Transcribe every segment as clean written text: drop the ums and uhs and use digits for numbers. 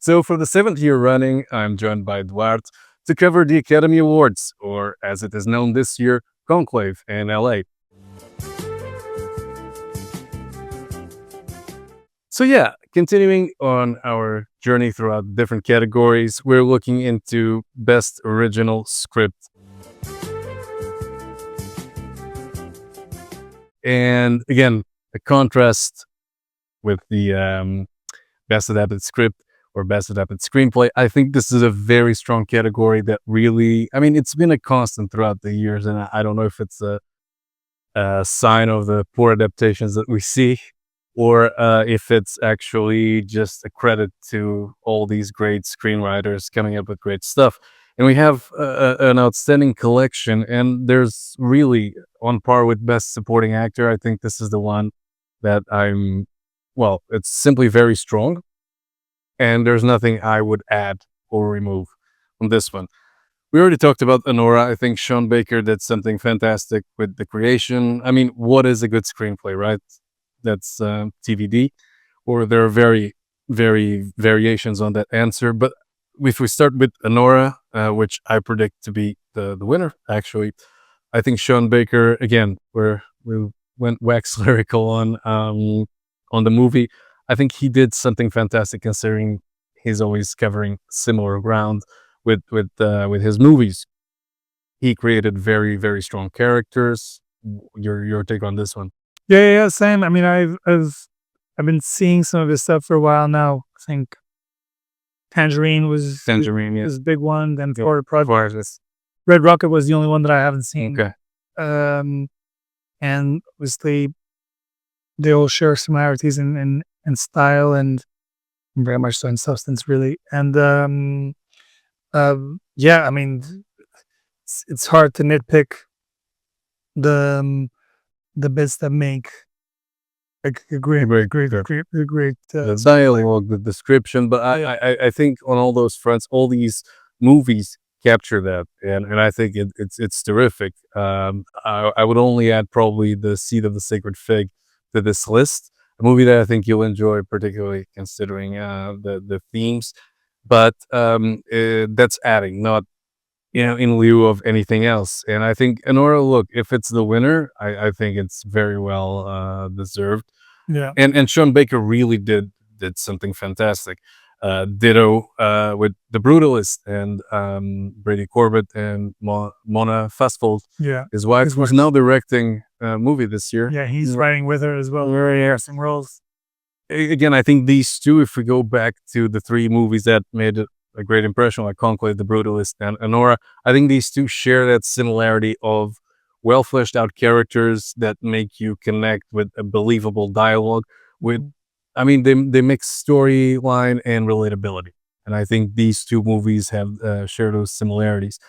So, for the seventh year running, I'm joined by Duarte to cover the Academy Awards, or as it is known this year, Conclave in LA. So, yeah, continuing on our journey throughout different categories, we're looking into Best Original Script. And again, a contrast with the Best Adapted Script or Best Adapted Screenplay. I think this is a very strong category that really, I mean, it's been a constant throughout the years, and I don't know if it's a sign of the poor adaptations that we see, or if it's actually just a credit to all these great screenwriters coming up with great stuff. And we have an outstanding collection, and there's really on par with Best Supporting Actor. I think this is the one that well, it's simply very strong, and there's nothing I would add or remove on this one. We already talked about Honora. I think Sean Baker did something fantastic with the creation. I mean, what is a good screenplay, right? That's TVD, or there are very variations on that answer. But if we start with Honora, which I predict to be the winner, actually, I think Sean Baker, again, we went wax lyrical on the movie. I think he did something fantastic considering he's always covering similar ground with his movies. He created very strong characters. Your take on this one? Yeah, same. I mean, I've been seeing some of his stuff for a while now. I think Tangerine was Yeah. a big one. Then Yeah. Florida Project. Torres. Red Rocket was the only one that I haven't seen. Okay. And obviously they all share similarities in style and very much so in substance, really. And yeah, I mean, it's hard to nitpick the bits that make a great The dialogue, the description, but I think on all those fronts, all these movies capture that, and I think it's terrific. I would only add probably The Seed of the Sacred Fig to this list, a movie that I think you'll enjoy, particularly considering the themes. But that's adding, not in lieu of anything else. And I think Honora, look, if it's the winner, I think it's very well deserved. Yeah. And Sean Baker really did something fantastic. Ditto with The Brutalist and Brady Corbett and Mona Fastfold, Yeah. his wife, who's now directing a movie this year. Yeah, he's writing with her as well. Very interesting roles. Again, I think these two, if we go back to the three movies that made a great impression, like Conclave, The Brutalist, and Honora, I think these two share that similarity of well fleshed out characters that make you connect with a believable dialogue. I mean, they mix storyline and relatability, and I think these two movies have share those similarities.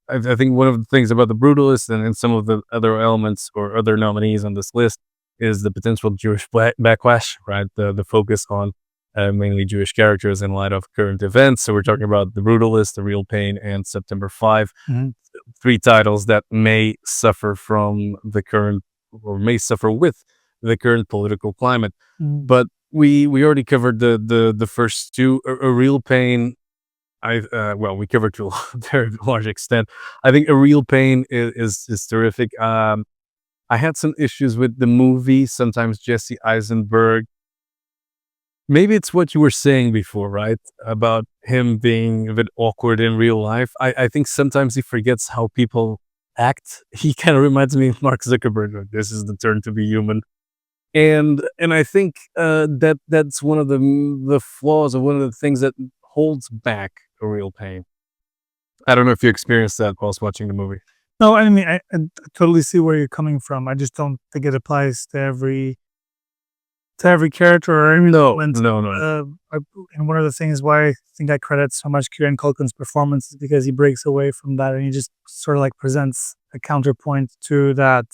I think one of the things about The Brutalist and some of the other elements or other nominees on this list is the potential Jewish backlash, right? The focus on mainly Jewish characters in light of current events. So we're talking about The Brutalist, The Real Pain, and September 5. Three titles that may suffer from the current, or may suffer with the current political climate. But we already covered the first two. A Real Pain, we covered to a very large extent. I think A Real Pain is terrific. I had some issues with the movie. Sometimes Jesse Eisenberg, maybe it's what you were saying before, right? About him being a bit awkward in real life. I think sometimes he forgets how people act. He kind of reminds me of Mark Zuckerberg. Like, this is the turn to be human. And I think that's one of the flaws, or one of the things that holds back A Real Pain. I don't know if you experienced that whilst watching the movie. No, I mean, I totally see where you're coming from. I just don't think it applies to every character or every moment. No. And one of the things why I think I credit so much Kieran Culkin's performance is because he breaks away from that and he just sort of like presents a counterpoint to that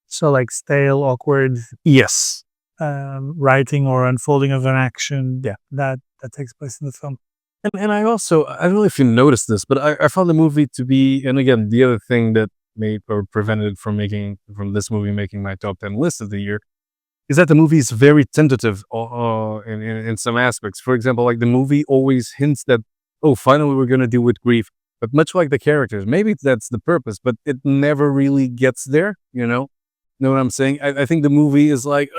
sort of like stale, awkward Yes. writing or unfolding of an action that takes place in the film. And I don't know if you noticed this, but I found the movie to be, and again, the other thing that made or prevented from this movie making my top 10 list of the year is that the movie is very tentative in some aspects. For example, like the movie always hints that, oh, finally we're going to deal with grief. But much like the characters, maybe that's the purpose, but it never really gets there, you know? Know what I'm saying? I think the movie is like,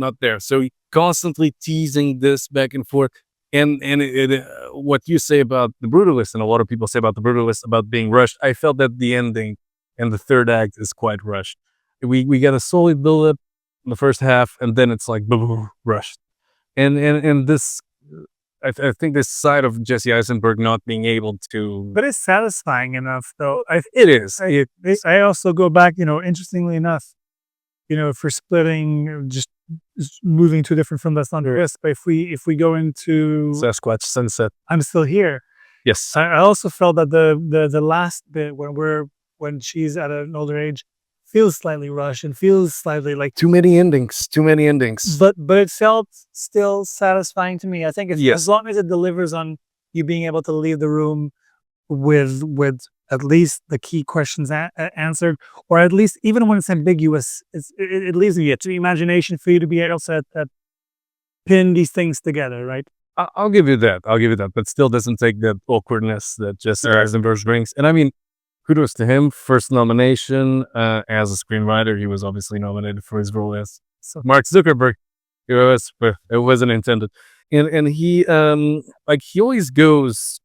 not there. So constantly teasing this back and forth. And what you say about the Brutalist, and a lot of people say about the Brutalist about being rushed, I felt that the ending and the third act is quite rushed. We get a solid build up in the first half, and then it's like rushed. And this, I think this side of Jesse Eisenberg not being able to, But it's satisfying enough, though. it is. I also go back, interestingly enough, if we're splitting, just moving to a different film that's not the risk. But if we go into Sasquatch Sunset. I'm Still Here, Yes. I also felt that the last bit when she's at an older age feels slightly rushed and feels slightly like Too many endings. but it felt still satisfying to me. I think Yes. as long as it delivers on you being able to leave the room with at least the key questions answered, or at least even when it's ambiguous, it leaves you to imagination for you to be able to pin these things together, right? I'll give you that. But still doesn't take that awkwardness that Jesse Eisenberg brings. And I mean, kudos to him. First nomination as a screenwriter. He was obviously nominated for his role as Mark Zuckerberg. It wasn't intended. And he he always goes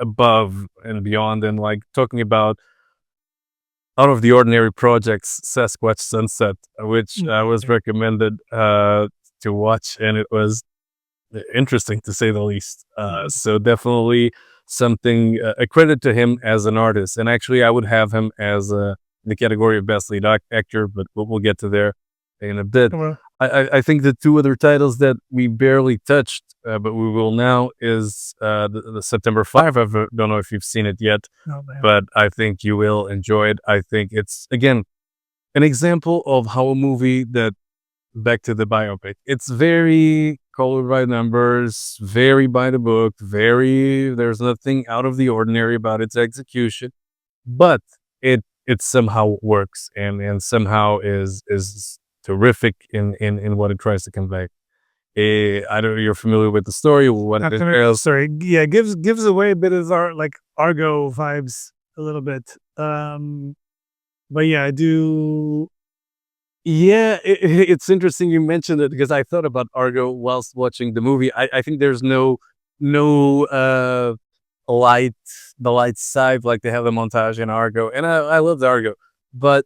above and beyond, and like talking about out of the ordinary projects, Sasquatch Sunset, which I was recommended to watch, and it was interesting to say the least. So definitely something, a credit to him as an artist. And actually, I would have him as the category of best lead actor, but we'll get to there in a bit. Well, I think the two other titles that we barely touched, but we will now, is the September 5. I don't know if you've seen it yet, no, man. but I think you will enjoy it. I think it's, again, an example of how a movie that, back to the biopic, it's very colored by numbers, very by the book, there's nothing out of the ordinary about its execution, but it somehow works and somehow is terrific in what it tries to convey. I don't know if you're familiar with the story. What it entails. Sorry, yeah, gives away a bit of our Argo vibes a little bit. But yeah, I do. Yeah, it's interesting you mentioned it, because I thought about Argo whilst watching the movie. I think there's no light, the light side like they have the montage in Argo, and I love the Argo, but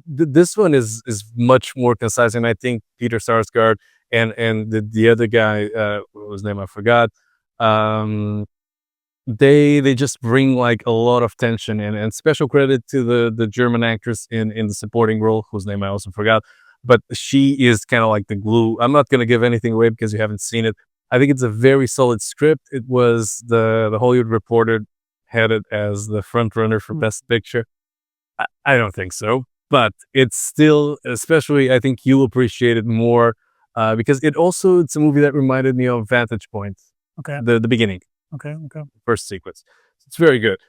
this one is much more concise, and I think Peter Sarsgaard and the other guy, whose name I forgot, they just bring like a lot of tension, and special credit to the German actress in the supporting role, whose name I also forgot, but she is kind of like the glue. I'm not going to give anything away because you haven't seen it. I think it's a very solid script. It was the Hollywood Reporter had it as the front runner for Best Picture. I don't think so, but it's still, especially, I think you'll appreciate it more because it's a movie that reminded me of Vantage Point. Okay. The beginning. Okay. First sequence. It's very good.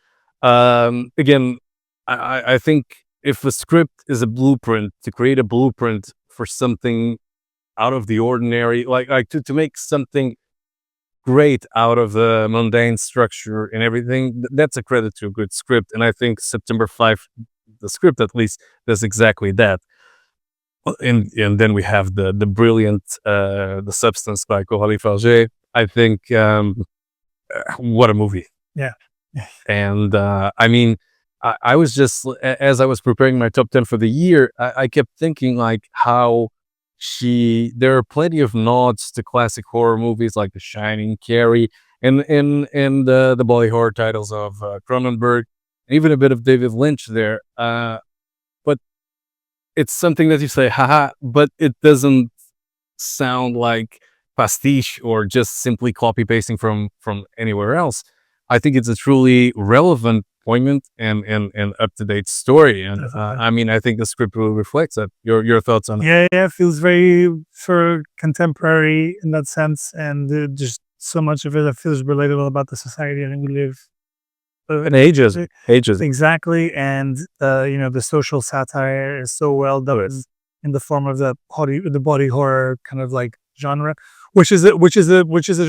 Again, I think if a script is a blueprint, to create a blueprint for something out of the ordinary, like to make something great out of the mundane structure and everything, that's a credit to a good script. And I think September 5, the script at least, does exactly that. And then we have the brilliant The Substance by Coralie Farger. I think what a movie. Yeah. And I mean, I was just, as I was preparing my top 10 for the year, I kept thinking like how there are plenty of nods to classic horror movies like The Shining, Carrie, and the body horror titles of Cronenberg, even a bit of David Lynch there. But it's something that you say, haha, but it doesn't sound like pastiche or just simply copy pasting from anywhere else. I think it's a truly relevant, poignant, and up to date story. And I mean, I think the script really reflects that. Your thoughts on it? Yeah, it feels very for contemporary in that sense, and just so much of it that feels relatable about the society in which we live. And ages. Exactly, and the social satire is so well done, in the form of the body horror kind of like genre, which is a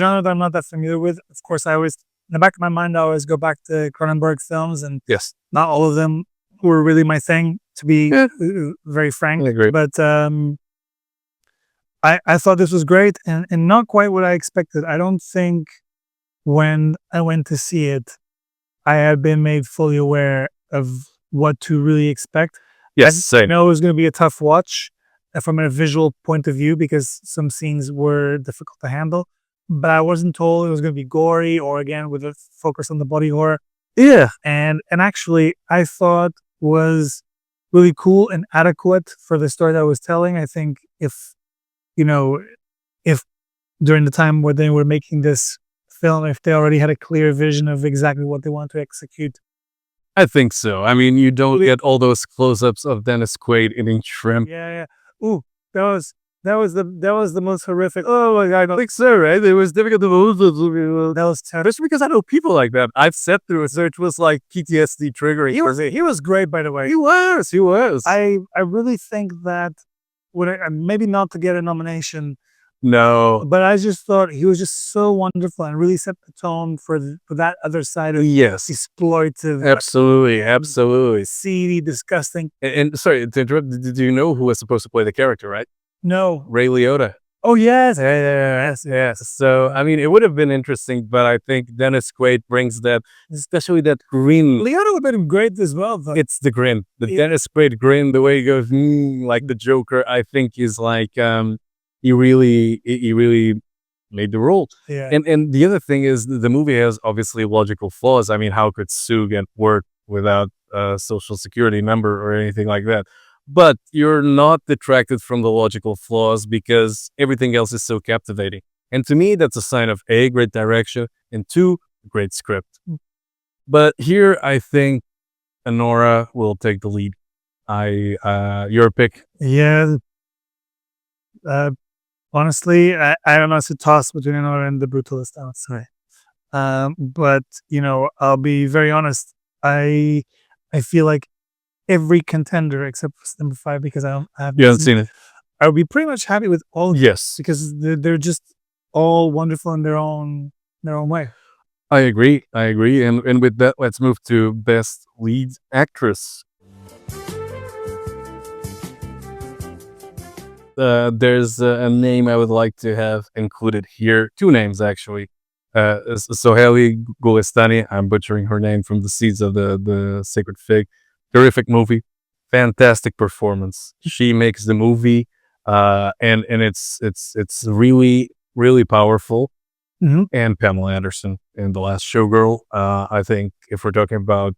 genre that I'm not that familiar with. Of course, I always in the back of my mind I always go back to Cronenberg films, and Yes. not all of them were really my thing, to be very frank. I agree. But I thought this was great, and not quite what I expected. I don't think when I went to see it, I had been made fully aware of what to really expect. Yes, I same. know it was going to be a tough watch from a visual point of view because some scenes were difficult to handle, but I wasn't told it was going to be gory or again with a focus on the body horror. Yeah. And actually, I thought was really cool and adequate for the story that I was telling. I think if during the time where they were making this film, if they already had a clear vision of exactly what they want to execute. I think so. I mean, you don't get all those close-ups of Dennis Quaid eating shrimp. Yeah. Ooh, that was the most horrific. Oh my god, I think so, right? It was difficult to move. that was terrible. Especially because I know people like that. I've sat through it, so it was like PTSD triggering. He was great, by the way. He was. I really think that maybe not to get a nomination, No. but I just thought he was just so wonderful and really set the tone for that other side of Yes. exploitive, Absolutely. seedy, disgusting. And sorry to interrupt. Did you know who was supposed to play the character, right? No. Ray Liotta. Oh yes. Yes. So, I mean, it would have been interesting, but I think Dennis Quaid brings that, especially that grin. Leonardo would have been great as well, though. It's the grin. The Yeah. Dennis Quaid grin, the way he goes, like the Joker, I think is like, he really made the role. Yeah. And the other thing is the movie has obviously logical flaws. I mean, how could Sue get work without a social security number or anything like that? But you're not detracted from the logical flaws because everything else is so captivating. And to me, that's a sign of A, great direction, and 2, great script. But here, I think Anora will take the lead. Your pick. Yeah. Honestly, I don't know. It's a toss between Anora and the Brutalist, I would say. But I'll be very honest. I feel like every contender except for number 5, because I haven't seen it. I would be pretty much happy with all. Yes, because they're just all wonderful in their own way. I agree. And with that, let's move to Best Lead Actress. There's a name I would like to have included here. 2 names, actually. Sohaili Golestani. I'm butchering her name, from The Seeds of the Sacred Fig. Terrific movie. Fantastic performance. She makes the movie, and it's really, really powerful. Mm-hmm. And Pamela Anderson in The Last Showgirl. I think if we're talking about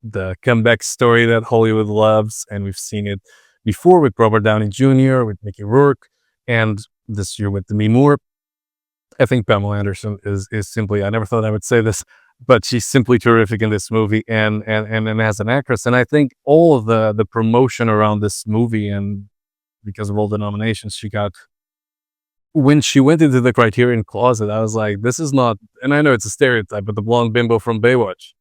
the comeback story that Hollywood loves, and we've seen it before with Robert Downey Jr., with Mickey Rourke, and this year with Demi Moore, I think Pamela Anderson is simply, I never thought I would say this, but she's simply terrific in this movie and as an actress. And I think all of the promotion around this movie, and because of all the nominations she got, when she went into the Criterion Closet, I was like, this is not, and I know it's a stereotype, but the blonde bimbo from Baywatch,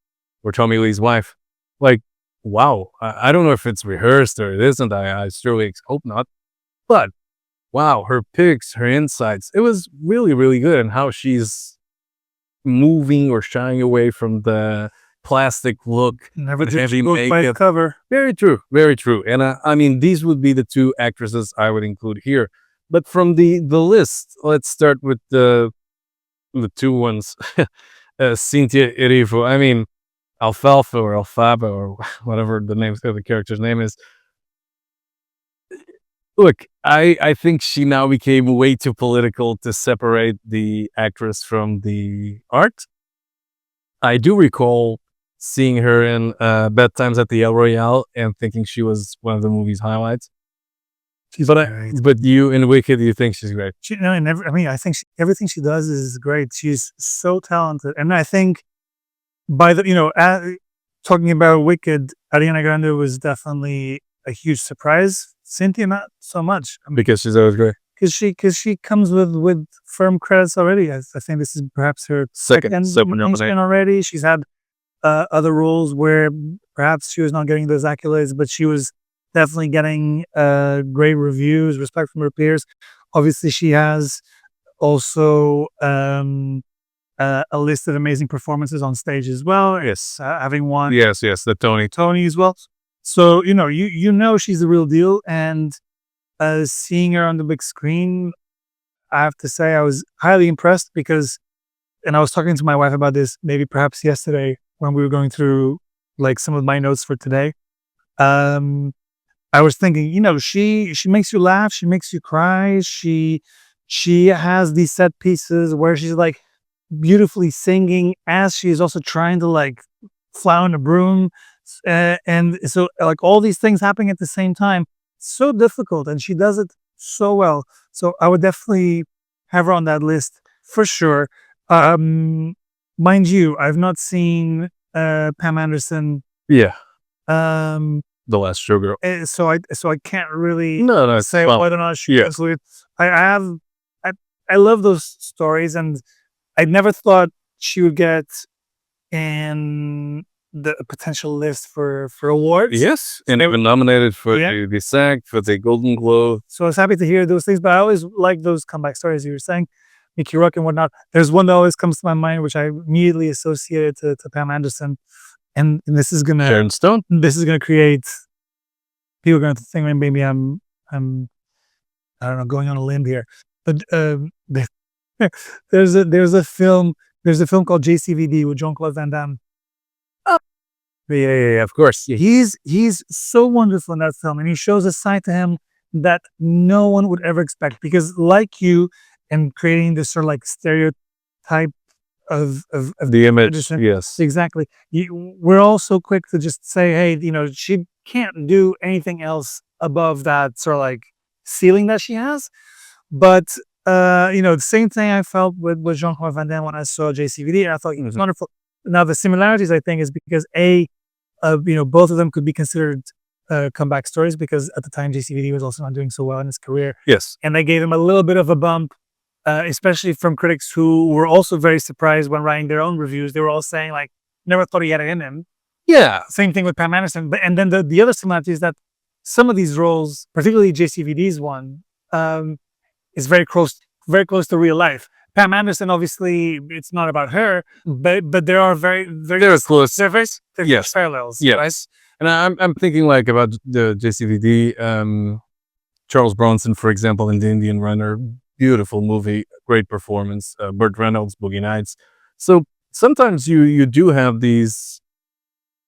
or Tommy Lee's wife, like, wow. I don't know if it's rehearsed or it isn't. I surely hope not. But wow, her picks, her insights, it was really, really good. And how she's moving or shying away from the plastic look. Never the judge heavy a book by its makeup. cover. Very true. Very true. And I mean, these would be the 2 actresses I would include here. But from the list, let's start with the 2 ones. Cynthia Erivo. I mean, Alfalfa or Alfaba or whatever the name of the character's name is. Look, I think she now became way too political to separate the actress from the art. I do recall seeing her in Bad Times at the El Royale and thinking she was one of the movie's highlights. But you in Wicked, you think she's great? I think everything she does is great. She's so talented, and I think by talking about Wicked, Ariana Grande was definitely a huge surprise. Cynthia, not so much. Because she's always great. Because she comes with firm credits already. I think this is perhaps her second nomination already. She's had other roles where perhaps she was not getting those accolades, but she was definitely getting great reviews, respect from her peers. Obviously, she has also a list of amazing performances on stage as well. Yes. Having won Yes, the Tony as well. So you know she's the real deal, and seeing her on the big screen, I have to say I was highly impressed because, and I was talking to my wife about this maybe perhaps yesterday when we were going through like some of my notes for today. Um, I was thinking, she makes you laugh, she makes you cry, she has these set pieces where she's like beautifully singing as she is also trying to like fly on a broom, and so like all these things happening at the same time. So difficult, and she does it so well. So I would definitely have her on that list for sure. Um, Mind you, I've not seen Pam Anderson. Yeah. Um, The Last Showgirl. so I can't really No, it's say fun. whether or not she Yeah. absolutely. I have I I love those stories, and I never thought she would get in the potential list for awards. Yes, and even nominated for Yeah. the SAG, for the Golden Globe. So I was happy to hear those things, but I always like those comeback stories you were saying, Mickey Rourke and whatnot. There's one that always comes to my mind, which I immediately associated to Pam Anderson, and Sharon Stone. this is gonna create people are going to think maybe I'm I don't know, going on a limb here, but there's a film called JCVD with Jean-Claude Van Damme. Yeah, of course. Yeah. He's so wonderful in that film, and he shows a side to him that no one would ever expect. Because like you, and creating this sort of like stereotype of The image, Anderson. yes. Exactly. We're all so quick to just say, hey, she can't do anything else above that sort of like ceiling that she has. But the same thing I felt with Jean-Claude Van Damme when I saw JCVD, and I thought he was wonderful. Now the similarities I think is because both of them could be considered comeback stories because at the time JCVD was also not doing so well in his career. Yes. And they gave him a little bit of a bump, especially from critics who were also very surprised when writing their own reviews. They were all saying like, never thought he had it in him. Yeah. Same thing with Pam Anderson. And then the other similarity is that some of these roles, particularly JCVD's one, is very close to real life. Pam Anderson, obviously, it's not about her, but there are very close. There are very Yes. parallels. Yes. Right? And I'm thinking like about the JCVD, Charles Bronson, for example, in The Indian Runner. Beautiful movie, great performance. Burt Reynolds, Boogie Nights. So sometimes you do have these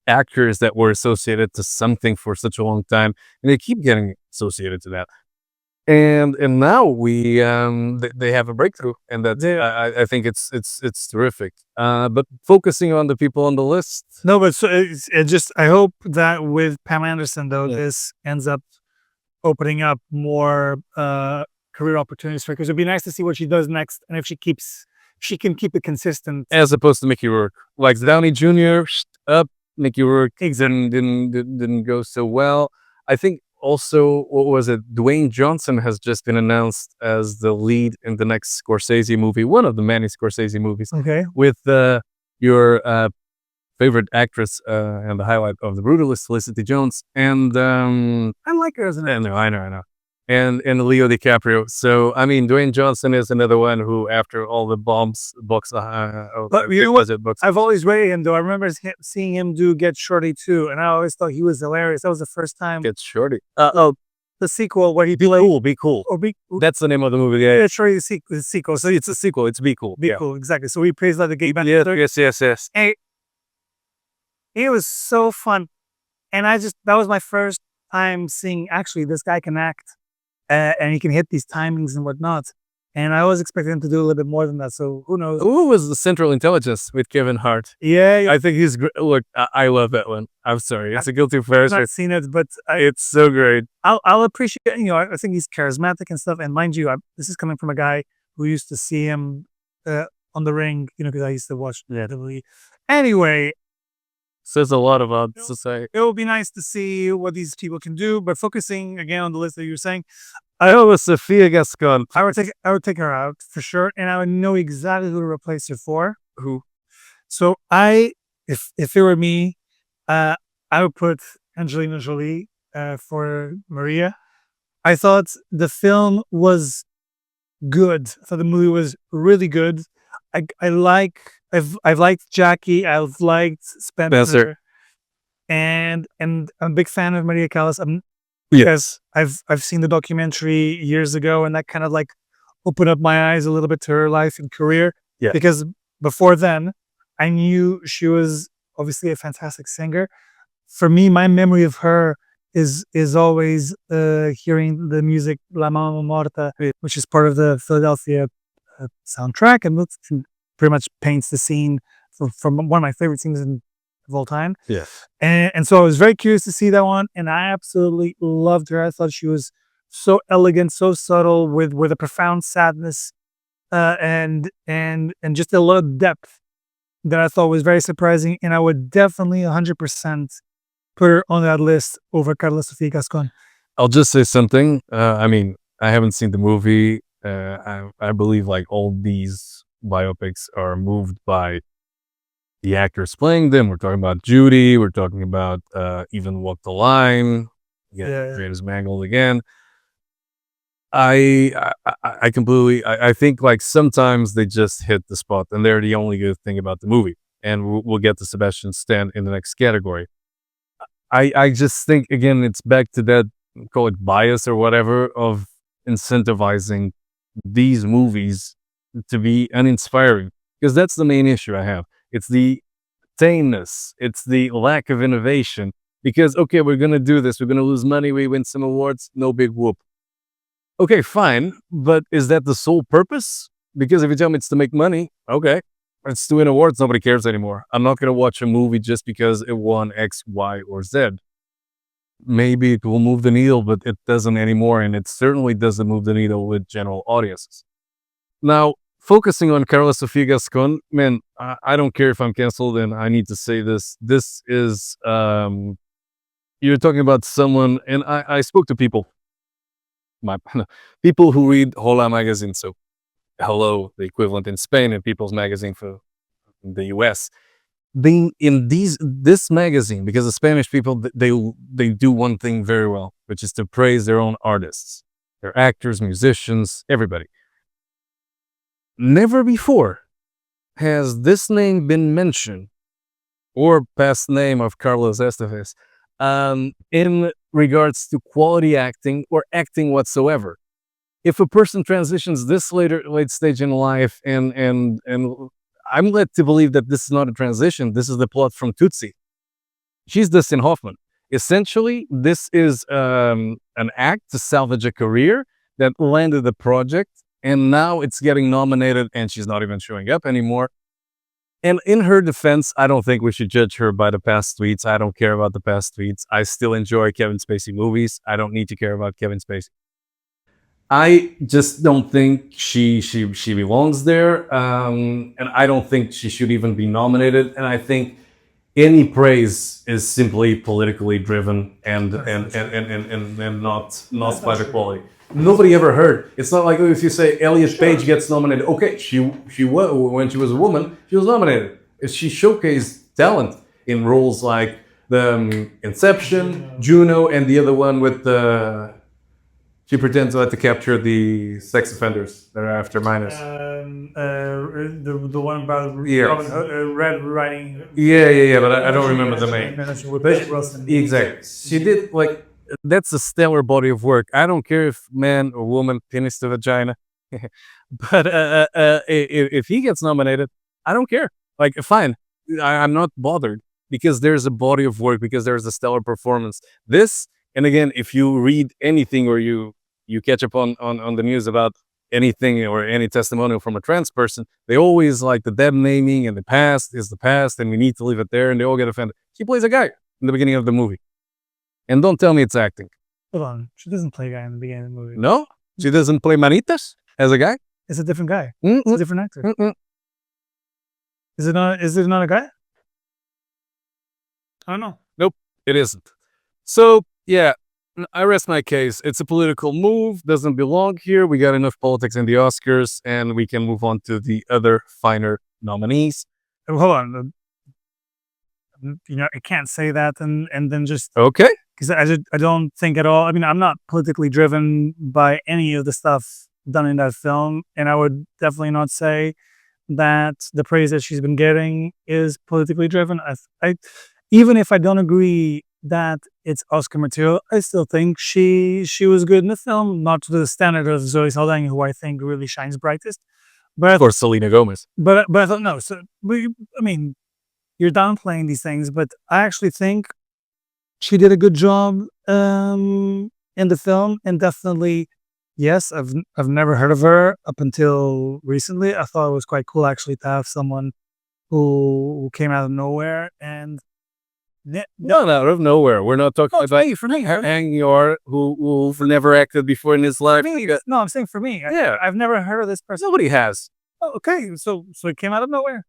actors that were associated to something for such a long time, and they keep getting associated to that. And now they have a breakthrough, and that I think it's terrific. But focusing on the people on the list. No, but so it just I hope that with Pam Anderson though, this ends up opening up more career opportunities for her, because it'd be nice to see what she does next, and if she can keep it consistent. As opposed to Mickey Rourke, like Downey Jr. up, Mickey Rourke didn't go so well. I think also, what was it? Dwayne Johnson has just been announced as the lead in the next Scorsese movie, one of the many Scorsese movies. Okay. With your favorite actress and the highlight of The Brutalist, Felicity Jones, and I like her as an actor. I know. And Leo DiCaprio. So I mean, Dwayne Johnson is another one who, after all the bombs, But you know what? I've always rated him though. I remember seeing him do Get Shorty too, and I always thought he was hilarious. That was the first time. Get Shorty. The sequel where he played Be Cool. Or Be That's the name of the movie. Yeah. Get Shorty the sequel. So It's a sequel. It's Be Cool. Be Cool, exactly. So he plays like the gay band. Yes. And it was so fun, and that was my first time seeing actually this guy can act. And he can hit these timings and whatnot. And I was expecting him to do a little bit more than that. So who knows? Who was the Central Intelligence with Kevin Hart? Yeah. I think he's great. Look, I love that one. I'm sorry. It's a guilty pleasure. I've not seen it, but It's so great. I'll appreciate, I think he's charismatic and stuff. And mind you, this is coming from a guy who used to see him on The Ring, because I used to watch WWE. Anyway. Says a lot about society. It will be nice to see what these people can do, but focusing again on the list that you were saying, I hope it's Sophia Gascon. I would take her out for sure, and I would know exactly who to replace her for. Who? So if it were me, I would put Angelina Jolie for Maria. I thought the film was good. I thought the movie was really good. I've liked Jackie. I've liked Spencer, and I'm a big fan of Maria Callas. Because I've seen the documentary years ago, and that kind of like opened up my eyes a little bit to her life and career. Yeah. Because before then, I knew she was obviously a fantastic singer. For me, my memory of her is always hearing the music La Mama Morta, which is part of the Philadelphia soundtrack, and pretty much paints the scene from one of my favorite scenes of all time. Yeah. And so I was very curious to see that one, and I absolutely loved her. I thought she was so elegant, so subtle, with a profound sadness, and just a lot of depth that I thought was very surprising. And I would definitely 100% put her on that list over Carla Sofia Gascon. I'll just say something. I mean, I haven't seen the movie. I believe like all these biopics are moved by the actors playing them. We're talking about Judy. We're talking about Even Walk the Line. Yeah. James Mangold again. I completely. I think like sometimes they just hit the spot, and they're the only good thing about the movie. And we'll get to Sebastian Stan in the next category. I just think again it's back to that, call it bias or whatever, of incentivizing these movies to be uninspiring, because that's the main issue I have. It's the tameness, it's the lack of innovation. Because okay, we're gonna do this, we're gonna lose money, we win some awards, no big whoop. Okay, fine, but is that the sole purpose? Because if you tell me it's to make money, okay, it's to win awards, nobody cares anymore. I'm not gonna watch a movie just because it won X, Y, or Z. Maybe it will move the needle, but it doesn't anymore, and it certainly doesn't move the needle with general audiences. Now, focusing on Carla Sofia Gascon, man, I don't care if I'm canceled, and I need to say this. This is, you're talking about someone, and I spoke to people, people who read Hola magazine, so Hello, the equivalent in Spain, and People's Magazine for the US. This magazine, because the Spanish people, they do one thing very well, which is to praise their own artists, their actors, musicians, everybody. Never before has this name been mentioned, or past name of Carlos Estevez, in regards to quality acting or acting whatsoever. If a person transitions this late stage in life, and I'm led to believe that this is not a transition, this is the plot from Tootsie. She's Dustin Hoffman. Essentially, this is an act to salvage a career that landed the project, and now it's getting nominated, and she's not even showing up anymore. And in her defense, I don't think we should judge her by the past tweets. I don't care about the past tweets. I still enjoy Kevin Spacey movies. I don't need to care about Kevin Spacey. I just don't think she belongs there, and I don't think she should even be nominated. And I think any praise is simply politically driven and not by the quality. Nobody ever heard. It's not like if you say Elliot Page gets nominated. Okay, she was, when she was a woman, she was nominated. She showcased talent in roles like the Inception, Juno, and the other one with the. She pretends to capture the sex offenders that are after minors. The one about Robin Hood, Red Riding. Yeah, but I don't remember the name. Exactly. She did like, that's a stellar body of work. I don't care if man or woman, penis to vagina, but if he gets nominated, I don't care. Like, fine, I'm not bothered, because there's a body of work, because there's a stellar performance. This. And again, if you read anything, or you catch up on the news about anything or any testimonial from a trans person, they always like the dead naming, and the past is the past, and we need to leave it there, and they all get offended. She plays a guy in the beginning of the movie. And don't tell me it's acting. Hold on. She doesn't play a guy in the beginning of the movie. No? She doesn't play Manitas as a guy? It's a different guy. It's a different actor. Is it not a guy? I don't know. Nope, it isn't. So, yeah, I rest my case. It's a political move, doesn't belong here. We got enough politics in the Oscars, and we can move on to the other finer nominees. Hold on. I can't say that and then just Okay. because I don't think at all. I mean, I'm not politically driven by any of the stuff done in that film, and I would definitely not say that the praise that she's been getting is politically driven. I even if I don't agree that it's Oscar material, I still think she was good in the film, not to the standard of Zoe Saldana, who I think really shines brightest. But Or Selena Gomez. but I thought no. So I mean, you're downplaying these things, but I actually think she did a good job in the film, and definitely, yes, I've never heard of her up until recently. I thought it was quite cool actually to have someone who came out of nowhere and No, out of nowhere. We're not talking about for me, Hang Yor, who've never acted before in his life. no, I'm saying for me, Yeah. I've never heard of this person. Nobody has. Oh, okay, so it came out of nowhere.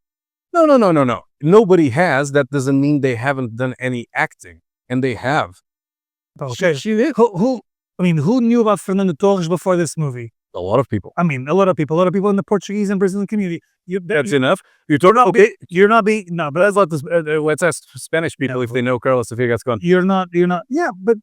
No. Nobody has. That doesn't mean they haven't done any acting, and they have. Okay, She did. who I mean, who knew about Fernanda Torres before this movie? A lot of people. I mean, a lot of people in the Portuguese and Brazilian community. That's enough. You told okay. You're not being no, but that's Let's ask Spanish people if they know Carlos Sofia Gascon. you're not. Yeah, but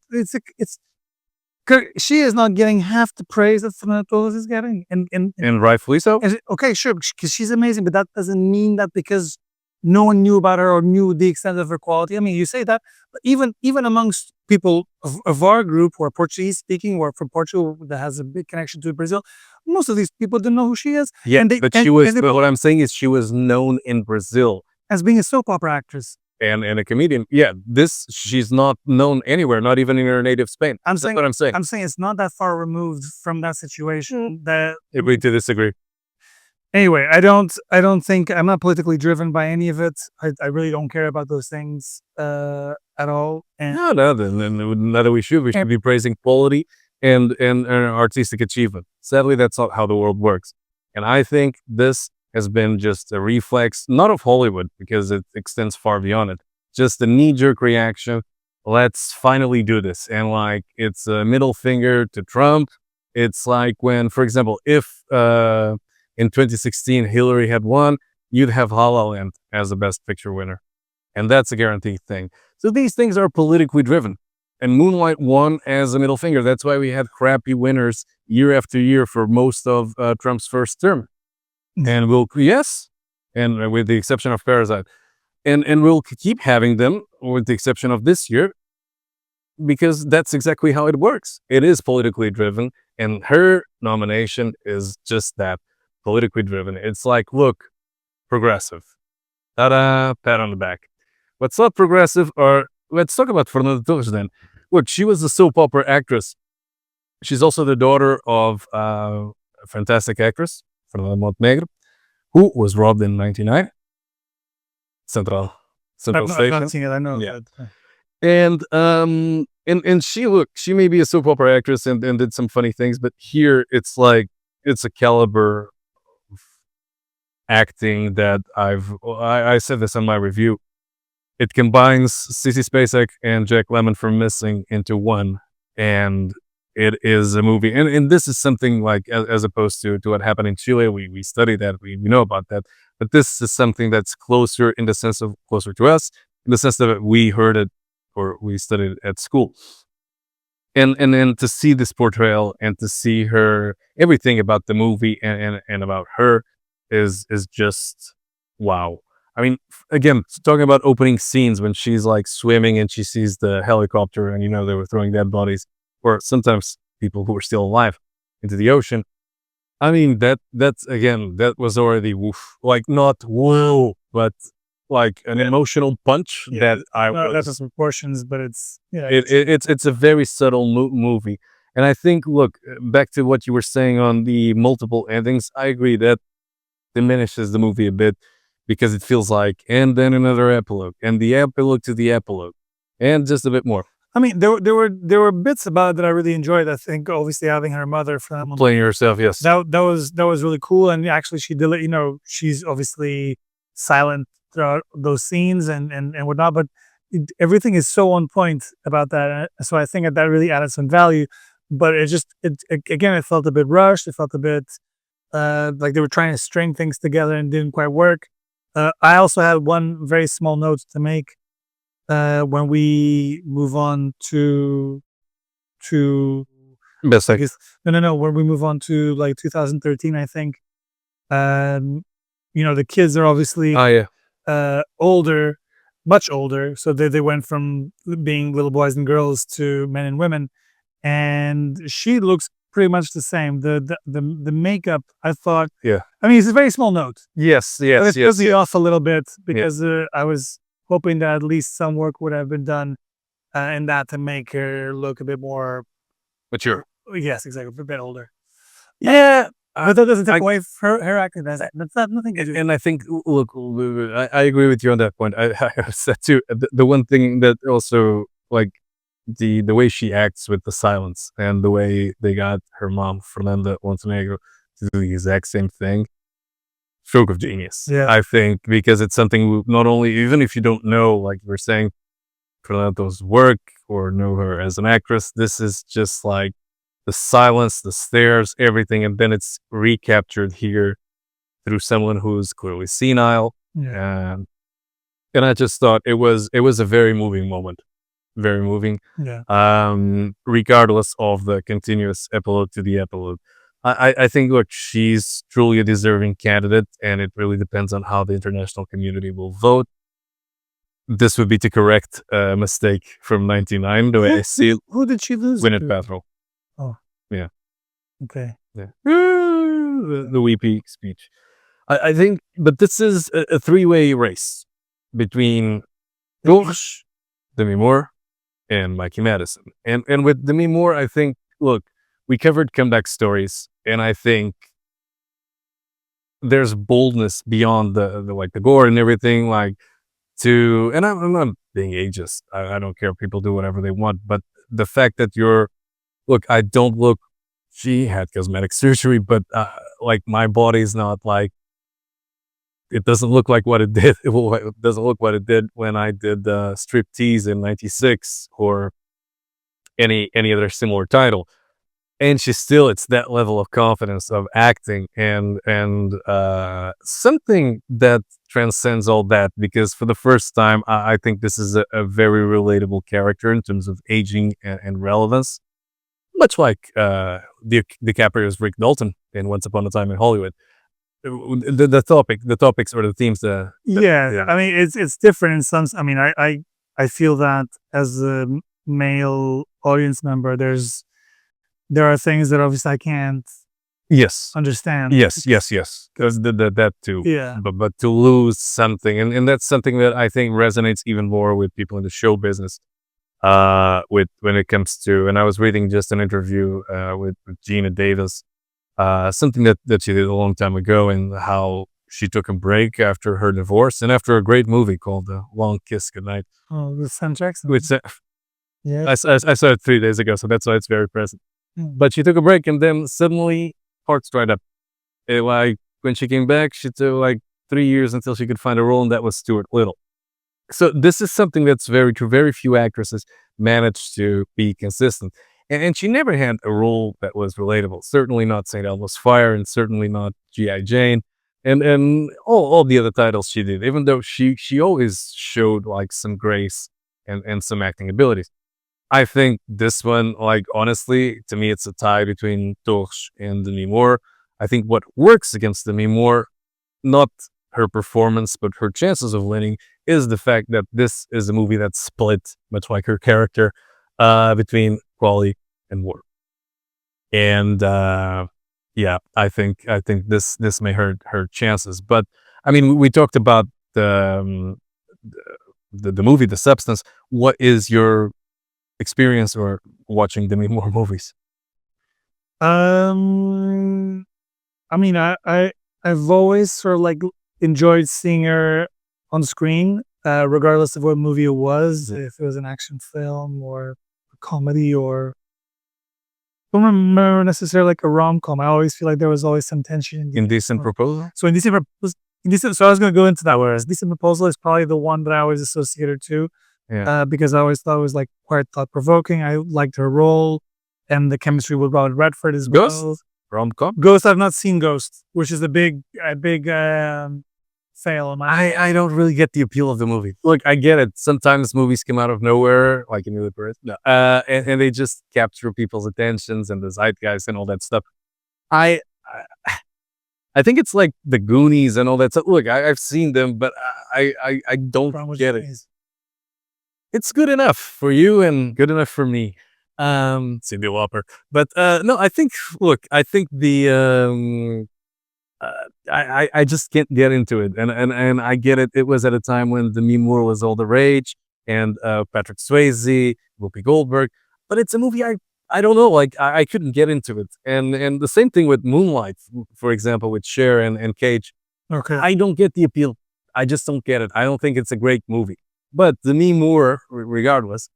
she is not getting half the praise that Fernanda Torres is getting, And rightfully so. okay, sure, because she's amazing, but that doesn't mean that because no one knew about her or knew the extent of her quality. I mean, you say that, but even amongst people of our group who are Portuguese speaking or from Portugal that has a big connection to Brazil, most of these people don't know who she is. Yeah, and but what I'm saying is she was known in Brazil as being a soap opera actress. and a comedian. Yeah, she's not known anywhere, not even in her native Spain. That's what I'm saying. I'm saying it's not that far removed from that situation. That Agree to disagree. anyway, I don't think I'm not politically driven by any of it. I really don't care about those things at all. And No, then neither we should. We should be praising quality and artistic achievement. Sadly, that's not how the world works. And I think this has been just a reflex, not of Hollywood, because it extends far beyond it. Just a knee-jerk reaction. Let's finally do this. And like, it's a middle finger to Trump. It's like when, for example, if in 2016 Hillary had won, you'd have La La Land as the Best Picture winner. And that's a guaranteed thing. So these things are politically driven. And Moonlight won as a middle finger. That's why we had crappy winners year after year for most of Trump's first term. And and with the exception of Parasite. And we'll keep having them with the exception of this year, because that's exactly how it works. It is politically driven, and her nomination is just that, politically driven. It's like, look, progressive. Ta-da, pat on the back. What's not progressive let's talk about Fernanda Torres then. Look, she was a soap opera actress. She's also the daughter of a fantastic actress, Fernanda Montenegro, who was robbed in 1999. Central I've Station. not seen it. I know. Yeah. That. And she may be a soap opera actress and did some funny things, but here it's like, it's a caliber of acting that I said this on my review. It combines Sissy Spacek and Jack Lemmon from Missing into one, and it is a movie. And this is something like, as opposed to what happened in Chile, we study that, we know about that, but this is something that's closer in the sense of closer to us, in the sense that we heard it or we studied it at school. And then to see this portrayal and to see her, everything about the movie and about her is just wow. I mean, again, talking about opening scenes when she's like swimming and she sees the helicopter and they were throwing dead bodies, or sometimes people who were still alive, into the ocean. I mean, that was already woof, like not whoa, but like an emotional punch that that's some proportions, but it's it's a very subtle movie. And I think, look, back to what you were saying on the multiple endings, I agree that diminishes the movie a bit, because it feels like, and then another epilogue, and the epilogue to the epilogue, and just a bit more. I mean, there were bits about it that I really enjoyed. I think obviously having her mother playing herself, yes, that was really cool. And actually, she did it. She's obviously silent throughout those scenes and whatnot, but everything is so on point about that. So I think that really added some value. But again, it felt a bit rushed. It felt a bit like they were trying to string things together and didn't quite work. I also had one very small note to make. when we move on to Best I actor. guess no when we move on to like 2013, I think the kids are obviously Oh yeah. older, much older, so they went from being little boys and girls to men and women, and she looks pretty much the same. The makeup, I thought, Yeah. I mean, it's a very small note, Yes. but Yes. it throws Yes. me off a little bit because I was hoping that at least some work would have been done in that to make her look a bit more. Mature. Yes, exactly, a bit older. Yeah. But that doesn't take I- away from her acting. That's not nothing to do. And I think, look, I agree with you on that point. I have said too. The one thing that also, like, the way she acts with the silence and the way they got her mom, Fernanda Montenegro, to do the exact same thing. Stroke of genius. Yeah. I think, because it's something not only, even if you don't know, like we're saying, Fernando's work or know her as an actress, this is just like the silence, the stares, everything, and then it's recaptured here through someone who's clearly senile. Yeah. And I just thought it was a very moving moment, very moving. Yeah. Regardless of the continuous epilogue to the epilogue, I think, look, she's truly a deserving candidate, and it really depends on how the international community will vote. This would be to correct a mistake from '99, the way I see it. Who did she lose Gwyneth to? Paltrow. Oh. Yeah. Okay. Yeah. The weepy speech. I think, but this is a three-way race between Torres, Demi Moore, and Mikey Madison. And with Demi Moore, I think, look, we covered comeback stories, and I think there's boldness beyond the gore and everything, like, and I'm not being ageist. I don't care. People do whatever they want, but the fact that look, I don't look. She had cosmetic surgery, but like, my body's not like. It doesn't look like what it did. It doesn't look what it did when I did Striptease in '96 or any other similar title. And it's that level of confidence of acting and something that transcends all that, because for the first time, I think this is a very relatable character in terms of aging and relevance, much like DiCaprio's Rick Dalton in Once Upon a Time in Hollywood. The topics or the themes. Yeah, I mean, it's different in some. I mean, I feel that as a male audience member, there are things that obviously I can't Yes. understand. Yes. Because that too. Yeah. But to lose something, and that's something that I think resonates even more with people in the show business. With when it comes to, and I was reading just an interview with Gina Davis, something that she did a long time ago, and how she took a break after her divorce and after a great movie called Long Kiss Goodnight. Oh, with Sam Jackson. Which Yeah. I saw it 3 days ago, so that's why it's very present. But she took a break, and then suddenly parts dried up. Like, when she came back, she took like 3 years until she could find a role, and that was Stuart Little. So this is something that's very true. Very few actresses manage to be consistent. And she never had a role that was relatable. Certainly not St. Elmo's Fire, and certainly not G.I. Jane, and all the other titles she did, even though she always showed like some grace and some acting abilities. I think this one, like, honestly, to me, it's a tie between Torres and Demi Moore. I think what works against Demi Moore, not her performance, but her chances of winning, is the fact that this is a movie that's split, much like her character, between quality and Moore. And yeah, I think this may hurt her chances. But I mean, we talked about the movie, The Substance. What is your experience or watching Demi Moore movies? I mean, I've always sort of like enjoyed seeing her on screen, regardless of what movie it was, if it was an action film or a comedy, or I don't remember necessarily like a rom-com. I always feel like there was always some tension. Indecent Proposal? So so I was going to go into that, whereas Decent Proposal is probably the one that I always associated to, because I always thought it was like quite thought-provoking. I liked her role and the chemistry with Robert Redford as well. Ghost? Rom-com? Ghost, I've not seen Ghost, which is a big fail. I don't really get the appeal of the movie. Look, I get it. Sometimes movies come out of nowhere, like in Paris. No. And they just capture people's attentions and the zeitgeist and all that stuff. I I think it's like the Goonies and all that stuff. Look, I've seen them, but I don't get it. It's good enough for you and good enough for me. Cindy Lauper. But no, I think I think the I just can't get into it. And I get it. It was at a time when Demi Moore was all the rage and Patrick Swayze, Whoopi Goldberg. But it's a movie I don't know, like I couldn't get into it. And the same thing with Moonlight, for example, with Cher and Cage. Okay. I don't get the appeal. I just don't get it. I don't think it's a great movie. But Demi Moore, regardless,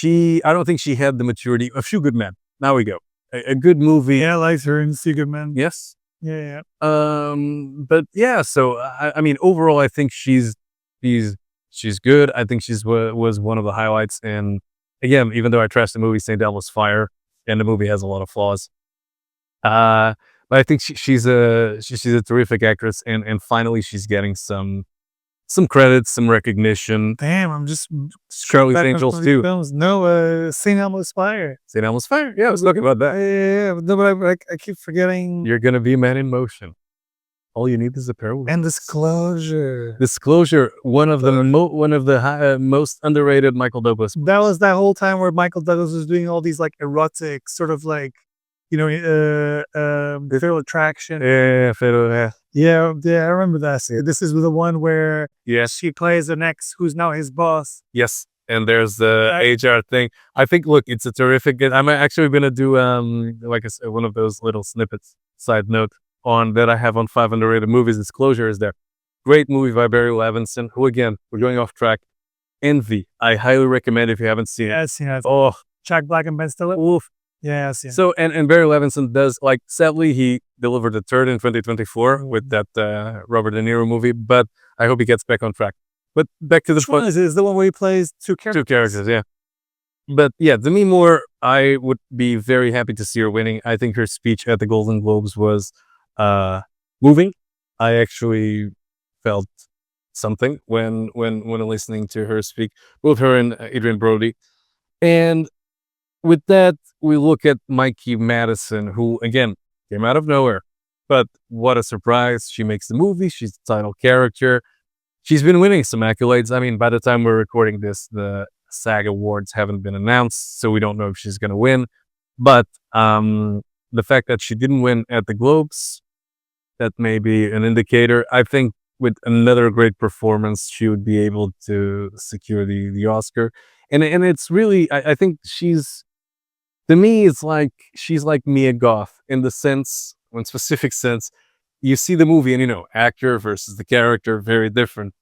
I don't think she had the maturity. A Few Good Men. Now we go. A good movie. Yeah, I liked her in See Good Men. Yes. Yeah. But yeah, so I mean, overall, I think she's good. I think was one of the highlights. And again, even though I trashed the movie, St. Elmo's Fire, and the movie has a lot of flaws. But I think she's a terrific actress, and finally she's getting some credits, some recognition. Damn, I'm just Charlie's Angels too. Films. No, St. Elmo's Fire. St. Elmo's Fire. Yeah, I was talking about that. Yeah. No, but I keep forgetting. You're gonna be a man in motion. All you need is a pair of wings. And Disclosure. Disclosure, one of the most underrated Michael Douglas. That was that whole time where Michael Douglas was doing all these like erotic sort of like, Fatal Attraction. Yeah, Fatal. Yeah, I remember that. This is the one where she plays an ex who's now his boss. Yes, and there's the HR thing. I think, look, it's a terrific. I'm actually gonna do like one of those little snippets. Side note on that I have on 5 underrated movies. Disclosure is there. Great movie by Barry Levinson. Who again? We're going off track. Envy. I highly recommend if you haven't seen it. Yes, yes. Oh, Jack Black and Ben Stiller. Oof. Yes. So and Barry Levinson does, like, sadly he delivered the third in 2024 with that Robert De Niro movie, but I hope he gets back on track. But back to the point. Is the one where he plays two characters? Two characters, yeah. But yeah, Demi Moore, I would be very happy to see her winning. I think her speech at the Golden Globes was moving. I actually felt something when listening to her speak, both her and Adrian Brody. And with that, we look at Mikey Madison, who, again, came out of nowhere. But what a surprise. She makes the movie. She's the title character. She's been winning some accolades. I mean, by the time we're recording this, the SAG Awards haven't been announced, so we don't know if she's going to win. But the fact that she didn't win at the Globes, that may be an indicator. I think with another great performance, she would be able to secure the Oscar. And it's really, I think to me, it's like she's like Mia Goth in the sense, in specific sense, you see the movie and actor versus the character, very different.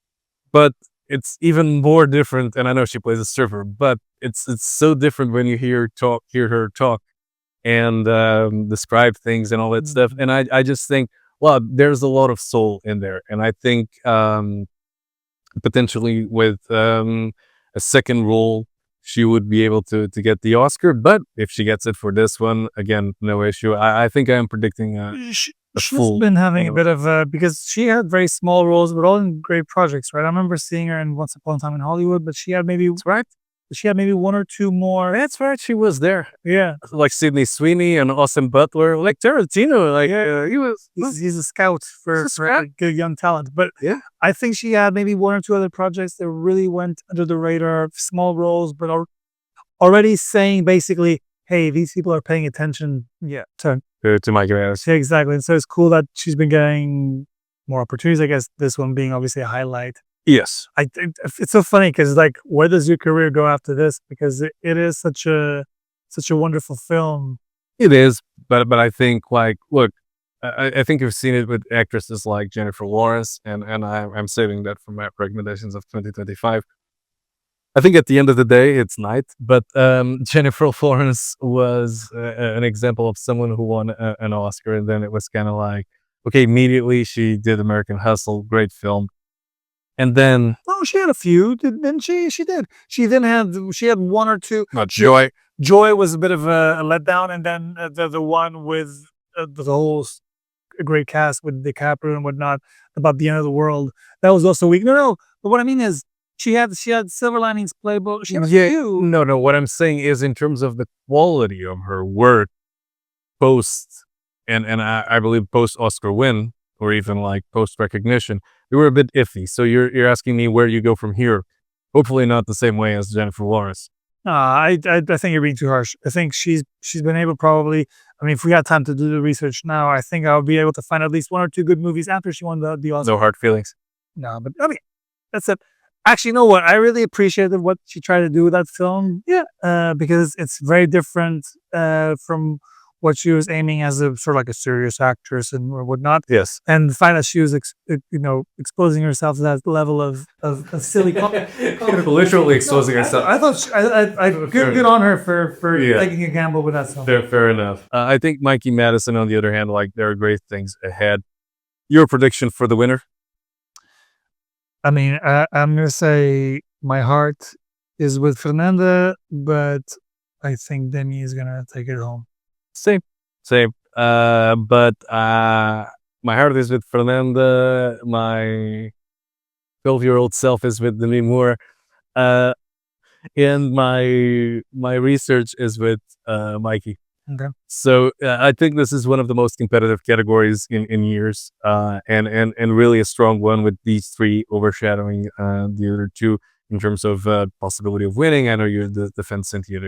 But it's even more different, and I know she plays a surfer, but it's so different when you hear her talk and describe things and all that stuff. And I just think, well, there's a lot of soul in there, and I think potentially with a second role, she would be able to get the Oscar. But if she gets it for this one, again, no issue. I think I am predicting she's been having a bit of because she had very small roles, but all in great projects, right? I remember seeing her in Once Upon a Time in Hollywood, but she had maybe one or two more. That's right, she was there. Yeah, like Sydney Sweeney and Austin Butler, like Tarantino. Like he's a scout for good young talent. But yeah, I think she had maybe one or two other projects that really went under the radar, small roles, but already saying basically, hey, these people are paying attention. Yeah, to Mikey Madison. Yeah, exactly. And so it's cool that she's been getting more opportunities. I guess this one being obviously a highlight. Yes, it's so funny because like, where does your career go after this? Because it is such a wonderful film. It is, but I think, like, look, I think you've seen it with actresses like Jennifer Lawrence, and I'm saving that for my recommendations of 2025. I think at the end of the day, it's night, but Jennifer Lawrence was an example of someone who won an Oscar, and then it was kind of like, okay, immediately she did American Hustle, great film. And then, she had a few, didn't she? She did. She had one or two. Joy. Joy was a bit of a letdown, and then the one with the whole great cast with DiCaprio and whatnot. about the end of the world. That was also weak. No. But what I mean is, she had Silver Linings Playbook. She had a Yeah, few. no. What I'm saying is, in terms of the quality of her work post, and I believe post Oscar win, or even like post recognition, they were a bit iffy. So you're asking me where you go from here. Hopefully not the same way as Jennifer Lawrence. I think you're being too harsh. I think she's been able probably. I mean, if we had time to do the research now, I think I'll be able to find at least one or two good movies after she won the Oscar. No hard feelings. No, but I mean, that's it. Actually, you know what? I really appreciated what she tried to do with that film. Yeah, because it's very different from what she was aiming as a sort of like a serious actress and or whatnot. Yes. And the fact that she was, exposing herself to that level of silly, Literally exposing herself. I thought good on her for taking a gamble with that film. Fair enough. I think Mikey Madison, on the other hand, like there are great things ahead. Your prediction for the winner? I mean, I'm gonna say my heart is with Fernanda, but I think Demi is gonna take it home. Same. But my heart is with Fernanda. My 12-year-old self is with Demi Moore. And my research is with Mikey. Okay. So I think this is one of the most competitive categories in years, and really a strong one with these three overshadowing the other two in terms of possibility of winning. I know you're the defense Cynthia.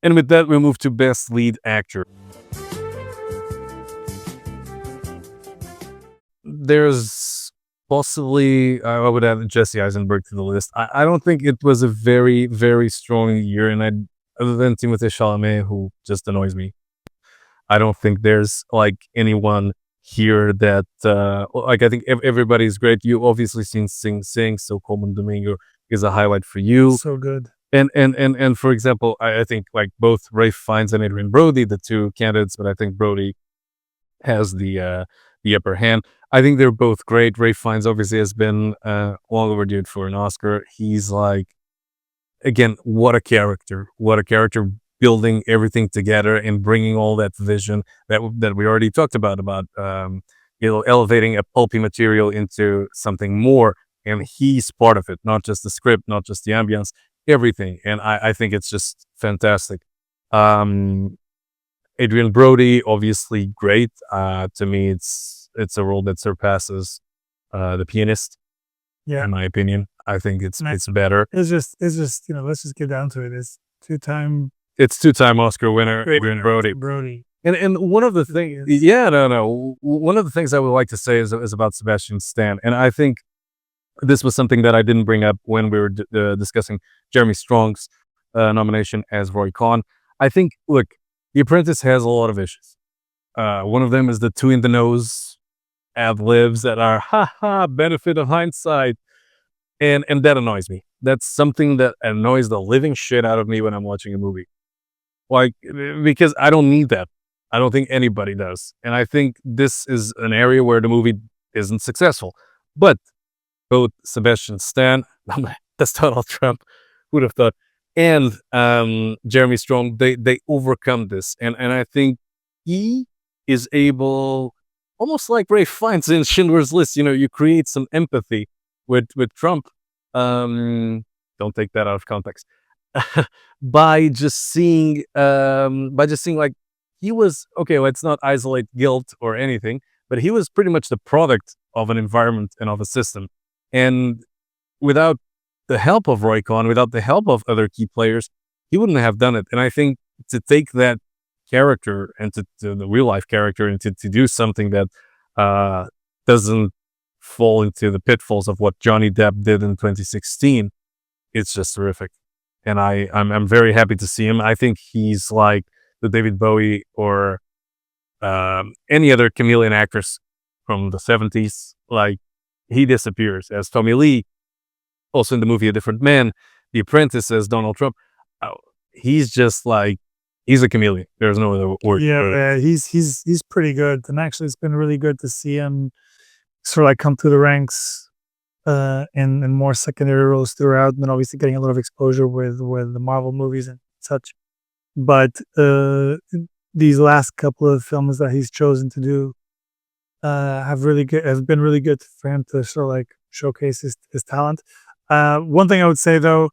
And with that, we move to best lead actor. There's possibly, I would add Jesse Eisenberg to the list. I don't think it was a very, very strong year, and other than Timothée Chalamet, who just annoys me, I don't think there's like anyone here that like I think everybody's great. You obviously seen Sing Sing, so Coleman Domingo is a highlight for you. So good. And for example, I think like both Ralph Fiennes and Adrian Brody, the two candidates, but I think Brody has the upper hand. I think they're both great. Ralph Fiennes obviously has been long overdue for an Oscar. He's like, again, what a character building everything together and bringing all that vision that we already talked about elevating a pulpy material into something more. And he's part of it, not just the script, not just the ambience, everything. And I think it's just fantastic. Adrian Brody, obviously great. To me, it's a role that surpasses The Pianist. Yeah, in my opinion, I think it's better. It's just let's just get down to it. It's two-time Oscar winner Adrian Brody. And one of the things, one of the things I would like to say is about Sebastian Stan, and I think this was something that I didn't bring up when we were discussing Jeremy Strong's nomination as Roy Cohn. I think, look, The Apprentice has a lot of issues. One of them is the two in the nose ad-libs that are benefit of hindsight, and that annoys me. That's something that annoys the living shit out of me when I'm watching a movie, like, because I don't need that. I don't think anybody does, and I think this is an area where the movie isn't successful. But both Sebastian Stan, that's Donald Trump, who'd have thought, and Jeremy Strong, they overcome this, and I think he is able, almost like Ralph Fiennes in Schindler's List. You create some empathy with Trump. Don't take that out of context. by just seeing like he was okay. Let's not isolate guilt or anything, but he was pretty much the product of an environment and of a system. And without the help of Roy Cohn, without the help of other key players, he wouldn't have done it. And I think to take that character and to the real life character and to do something that doesn't fall into the pitfalls of what Johnny Depp did in 2016, it's just terrific. And I'm very happy to see him. I think he's like the David Bowie or any other chameleon actress from the 70s. Like, he disappears as Tommy Lee, also in the movie A Different Man, The Apprentice as Donald Trump. He's just like, he's a chameleon. There's no other word. Yeah, he's pretty good. And actually, it's been really good to see him sort of like come through the ranks in more secondary roles throughout, and then obviously getting a lot of exposure with the Marvel movies and such. But these last couple of films that he's chosen to do, have been really good for him to sort of like showcase his talent. One thing I would say though,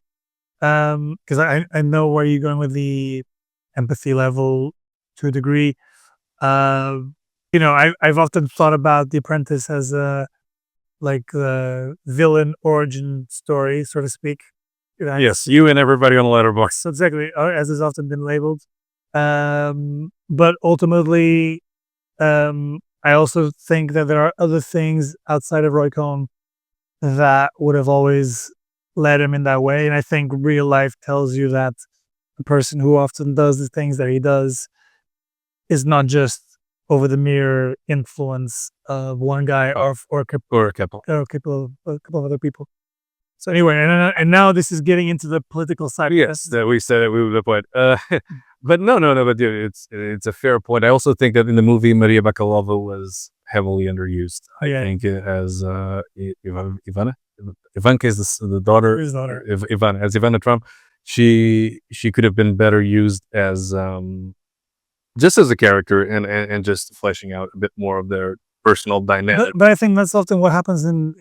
because I know where you're going with the empathy level to a degree. Uh, I've often thought about The Apprentice as a like the villain origin story, so to speak. Yes, you and everybody on the letterbox. So exactly, as has often been labeled. But ultimately, I also think that there are other things outside of Roy Cohn that would have always led him in that way. And I think real life tells you that the person who often does the things that he does is not just over the mere influence of one guy or Or a couple. a couple of other people. So anyway, and now this is getting into the political side. Yes, that we said that we would avoid. But no. But dude, it's a fair point. I also think that in the movie, Maria Bakalova was heavily underused. I think as Ivana. Ivanka is the daughter. His daughter. As Ivana Trump, she could have been better used as just as a character and just fleshing out a bit more of their personal dynamic. But I think that's often what happens in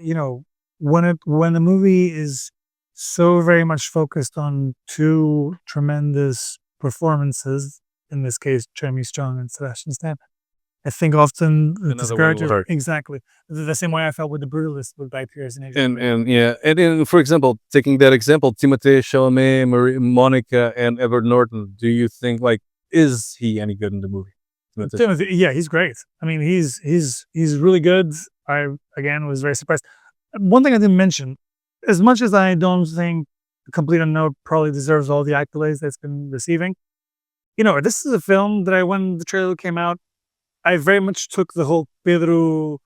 when the movie is so very much focused on two tremendous performances, in this case Jeremy Strong and Sebastian Stan. I think often this character, exactly the same way I felt with The Brutalist with Guy Pearce and and for example, taking that example, Timothée Chalamet, Monica, and Edward Norton. Do you think is he any good in the movie? Timothy, yeah, he's great. I mean, he's really good. I again was very surprised. One thing I didn't mention, as much as I don't think Complete Unknown probably deserves all the accolades that it's been receiving, this is a film that when the trailer came out, I very much took the whole Pedro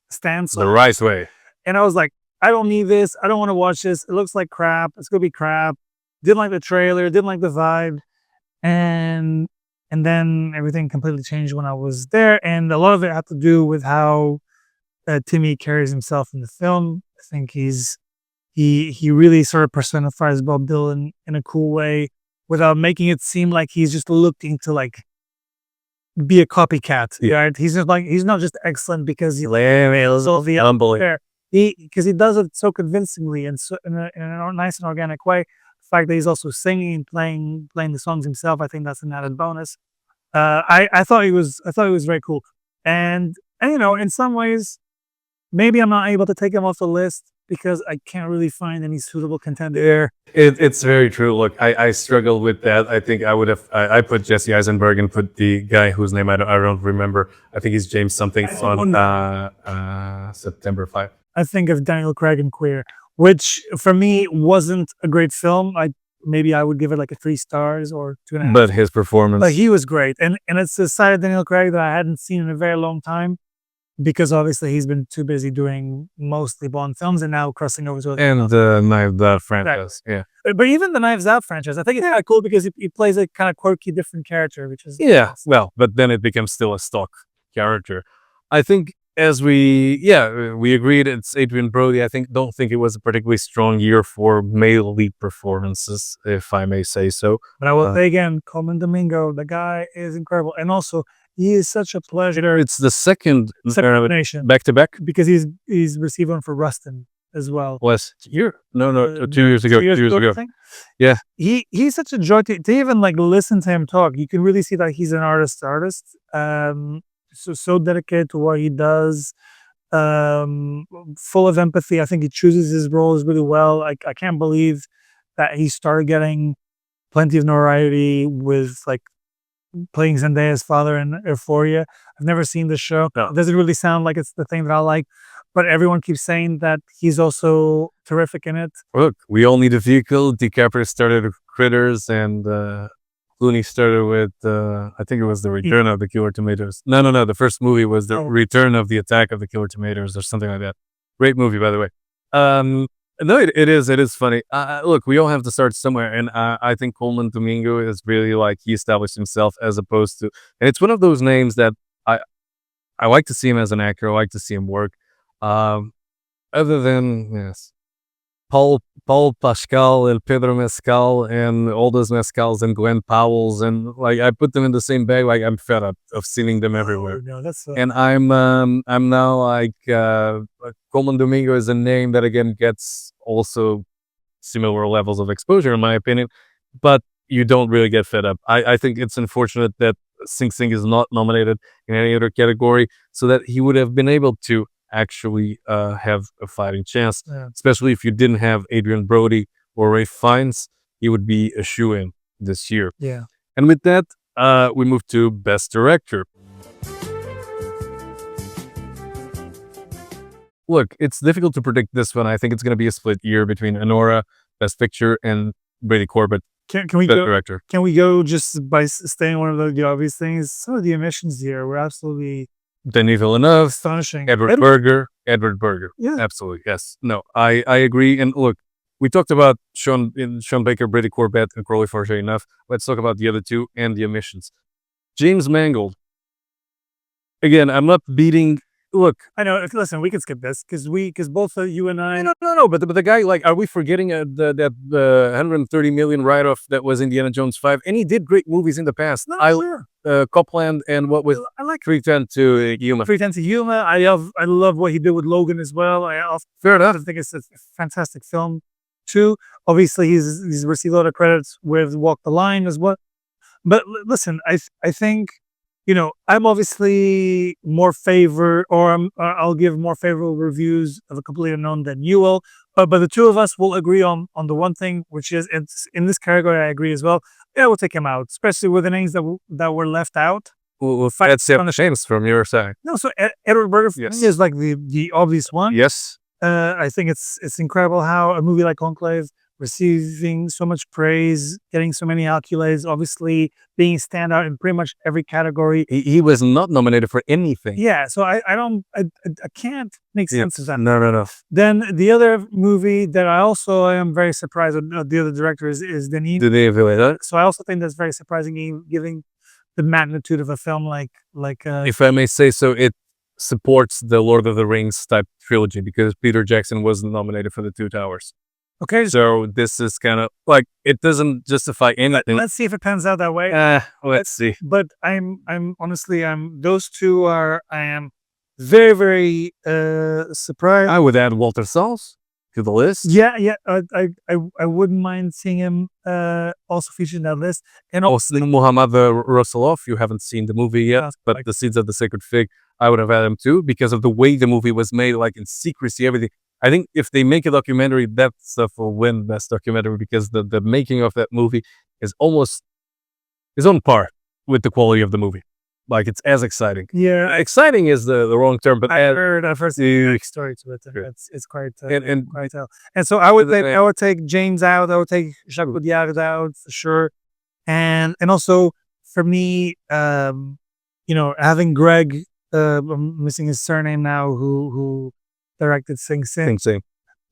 stance the right way. And I was like, I don't need this. I don't want to watch this. It looks like crap. It's going to be crap. Didn't like the trailer. Didn't like the vibe. And then everything completely changed when I was there. And a lot of it had to do with how Timmy carries himself in the film. I think he really sort of personifies Bob Dylan in a cool way without making it seem like he's just looking to be a copycat. Yeah. Right? He's not just excellent because he because he does it so convincingly and so in a nice and organic way. The fact that he's also singing, playing the songs himself, I think that's an added bonus. I thought he was very cool, and in some ways, maybe I'm not able to take him off the list because I can't really find any suitable contender there. It's very true. Look, I struggle with that. I think I would have. I put Jesse Eisenberg and put the guy whose name I don't remember. I think he's James something on September 5. I think of Daniel Craig in Queer, which for me wasn't a great film. Maybe I would give it like a 3 stars or 2.5. But his performance, he was great, and it's a side of Daniel Craig that I hadn't seen in a very long time, because obviously he's been too busy doing mostly Bond films and now crossing over to the Knives Out franchise. Yeah, but even the Knives Out franchise, I think it's kind of cool because he plays a kind of quirky, different character, which is well, but then it becomes still a stock character. I think. As we agreed, it's Adrian Brody. Don't think it was a particularly strong year for male lead performances, if I may say so. But I will say again, Coleman Domingo, the guy is incredible, and also he is such a pleasure. It's the second nomination back to back because he's received one for Rustin as well. Last year? No, 2 years ago. 2 years ago. Yeah, he's such a joy to even listen to him talk. You can really see that he's an artist. So dedicated to what he does, full of empathy. I think he chooses his roles really well. I can't believe that he started getting plenty of notoriety with playing Zendaya's father in Euphoria. I've never seen the show. No. It doesn't really sound like it's the thing that I like, but everyone keeps saying that he's also terrific in it. Look, We All Need a Vehicle. DiCaprio started with Critters, and Clooney started with, I think it was The Return of the Killer Tomatoes. No. The first movie was The Return of the Attack of the Killer Tomatoes or something like that. Great movie, by the way. No, it is funny. Look, we all have to start somewhere. And I think Coleman Domingo is really he established himself as opposed to, and it's one of those names that I like to see him as an actor. I like to see him work. Other than, yes. Paul Pascal and Pedro Mescal and all those Mescals and Glenn Powell's, and like I put them in the same bag. Like I'm fed up of seeing them everywhere. No, that's And I'm now like Coleman Domingo is a name that again gets also similar levels of exposure in my opinion, but you don't really get fed up. I think it's unfortunate that Sing Sing is not nominated in any other category, so that he would have been able to actually have a fighting chance, especially if you didn't have Adrian Brody or Ray Fiennes. He would be a shoo-in this year. Yeah. And with that, we move to Best Director. Look, it's difficult to predict this one. I think it's going to be a split year between Anora, Best Picture, and Brady Corbett, Can we Best go? Director. Can we go just by staying one of the obvious things? Some of the omissions here were absolutely Denis Villeneuve, astonishing. Edward Berger. Yeah. Absolutely, yes. No, I agree. And look, we talked about Sean Baker, Brady Corbett, and Crowley Forget enough. Let's talk about the other two and the omissions. James Mangold. Again, I'm not beating. Look, I know. Listen, we can skip this because both you and I. no. But the guy, like, are we forgetting that 130 million write-off that was Indiana Jones 5? And he did great movies in the past. Sure. Copland and what was I like 310 to Yuma. 310 to Yuma. I love what he did with Logan as well. Fair enough. I think it's a fantastic film too. Obviously, he's received a lot of credits with Walk the Line as well. But listen, I think, you know, I'm obviously more I'll give more favorable reviews of A Completely Unknown than you will. But the two of us will agree on the one thing, which is it's in this category. I agree as well. Yeah, we'll take him out, especially with the names that were left out. We'll fight on the shames from your side. No, so Edward Berger is like the obvious one. Yes. I think it's incredible how a movie like Conclave receiving so much praise, getting so many accolades, obviously being standout in pretty much every category. He was not nominated for anything. Yeah, so I can't make sense of that. No. Then the other movie that I also am very surprised with, the other director is Denis. So I also think that's very surprising, given the magnitude of a film like if I may say so, it supports the Lord of the Rings type trilogy because Peter Jackson wasn't nominated for The Two Towers. Okay, so this is kind of like it doesn't justify anything. Let's see if it pans out that way. Let's see. But I'm honestly those two I am very, very surprised. I would add Walter Salles to the list. Yeah. I wouldn't mind seeing him also featured in that list. And also Muhammad Rasulov. You haven't seen the movie yet, but The Seeds of the Sacred Fig, I would have added him too because of the way the movie was made, like in secrecy, everything. I think if they make a documentary, that stuff will win Best Documentary because the making of that movie is on par with the quality of the movie. Like it's as exciting. Yeah, exciting is the wrong term, but I've heard a story to it. It's quite quite tell. And so I would take James out. I would take Jacques Audiard out for sure. And also for me, you know, having Greg, I'm missing his surname now, who directed Sing Sing. You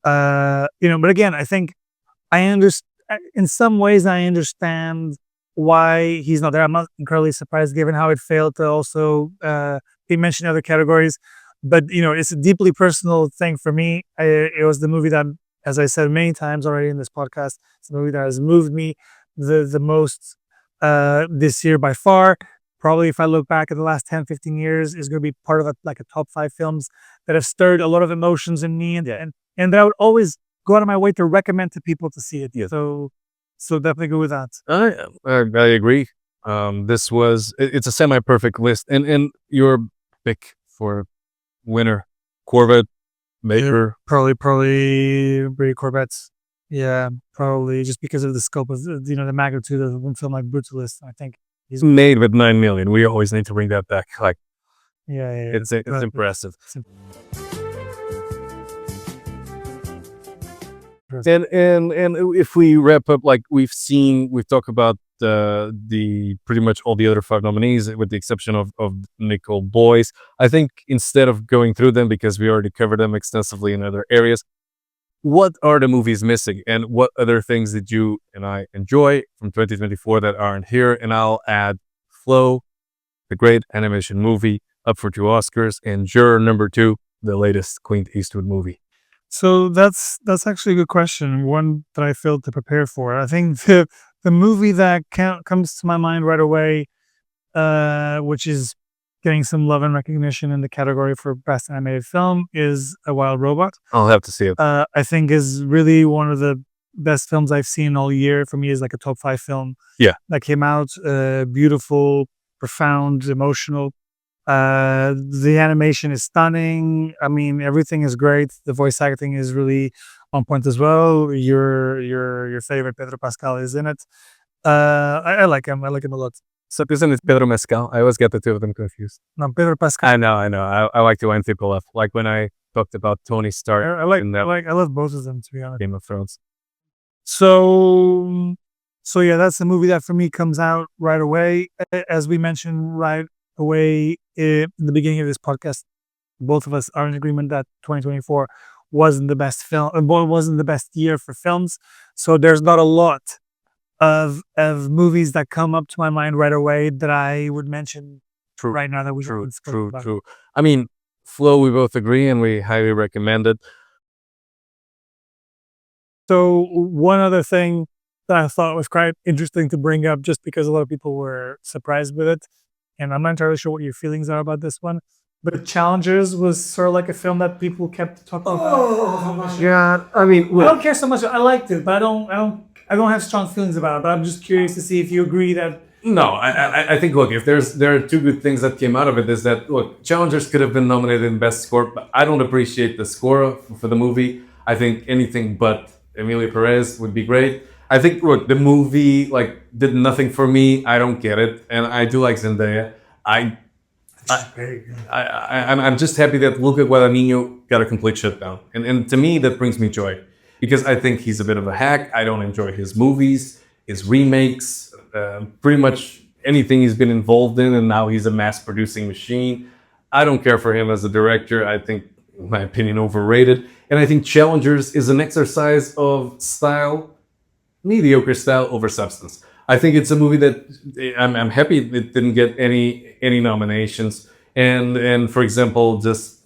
know, but again, I think I understand. In some ways, I understand why he's not there. I'm not incredibly surprised, given how it failed to also be mentioned in other categories. But you know, it's a deeply personal thing for me. It was the movie that, as I said many times already in this podcast, it's a movie that has moved me the most this year by far. Probably if I look back at the last 10, 15 years, is going to be part of a top 5 films that have stirred a lot of emotions in me and that I would always go out of my way to recommend to people to see it. Yeah. So definitely go with that. I agree. It's a semi-perfect list. And your pick for winner, Corbett, Baker. Probably Brady Corbett. Yeah, probably just because of the scope of the magnitude of one film like Brutalist. I think he's made with 9 million. We always need to bring that back. Like, yeah. It's impressive. And if we wrap up, like we've talked about the pretty much all the other 5 nominees, with the exception of Nicole Boyce. I think instead of going through them, because we already covered them extensively in other areas, what are the movies missing, and what other things did you and I enjoy from 2024 that aren't here? And I'll add Flow, the great animation movie, up for 2 Oscars, and Juror number 2, the latest Clint Eastwood movie. So that's actually a good question. One that I failed to prepare for. I think the movie that comes to my mind right away, which is getting some love and recognition in the category for best animated film, is A Wild Robot. I'll have to see it. I think is really one of the best films I've seen all year. For me, is like a top 5 film. Yeah. That came out. Beautiful, profound, emotional. The animation is stunning. I mean, everything is great. The voice acting is really on point as well. Your favorite Pedro Pascal is in it. I like him. I like him a lot. So isn't it Pedro Mescal? I always get the two of them confused. No, Pedro Pascal. I know. I like to wind people up. Like when I talked about Tony Stark I love both of them, to be honest. Game of Thrones. So yeah, that's the movie that for me comes out right away. As we mentioned right away in the beginning of this podcast, both of us are in agreement that 2024 wasn't the best wasn't the best year for films. So there's not a lot of movies that come up to my mind right away that I would mention right now that we True. about. I mean, Flow, we both agree and we highly recommend it. So one other thing that I thought was quite interesting to bring up, just because a lot of people were surprised with it, and I'm not entirely sure what your feelings are about this one, but Challengers was sort of like a film that people kept talking about. Oh my god! I mean, I don't care so much. I liked it, but I don't have strong feelings about it. But I'm just curious to see if you agree that. No, I think, look, if there are two good things that came out of it, is that, look, Challengers could have been nominated in Best Score, but I don't appreciate the score for the movie. I think anything but Emilia Perez would be great. I think, look, the movie, like, did nothing for me. I don't get it. And I do like Zendaya. I'm just happy that Luca Guadagnino got a complete shutdown. And to me, that brings me joy. Because I think he's a bit of a hack. I don't enjoy his movies, his remakes, pretty much anything he's been involved in, and now he's a mass-producing machine. I don't care for him as a director. I think, in my opinion, overrated. And I think Challengers is an exercise of style, mediocre style over substance. I think it's a movie that I'm happy it didn't get any nominations. And for example, just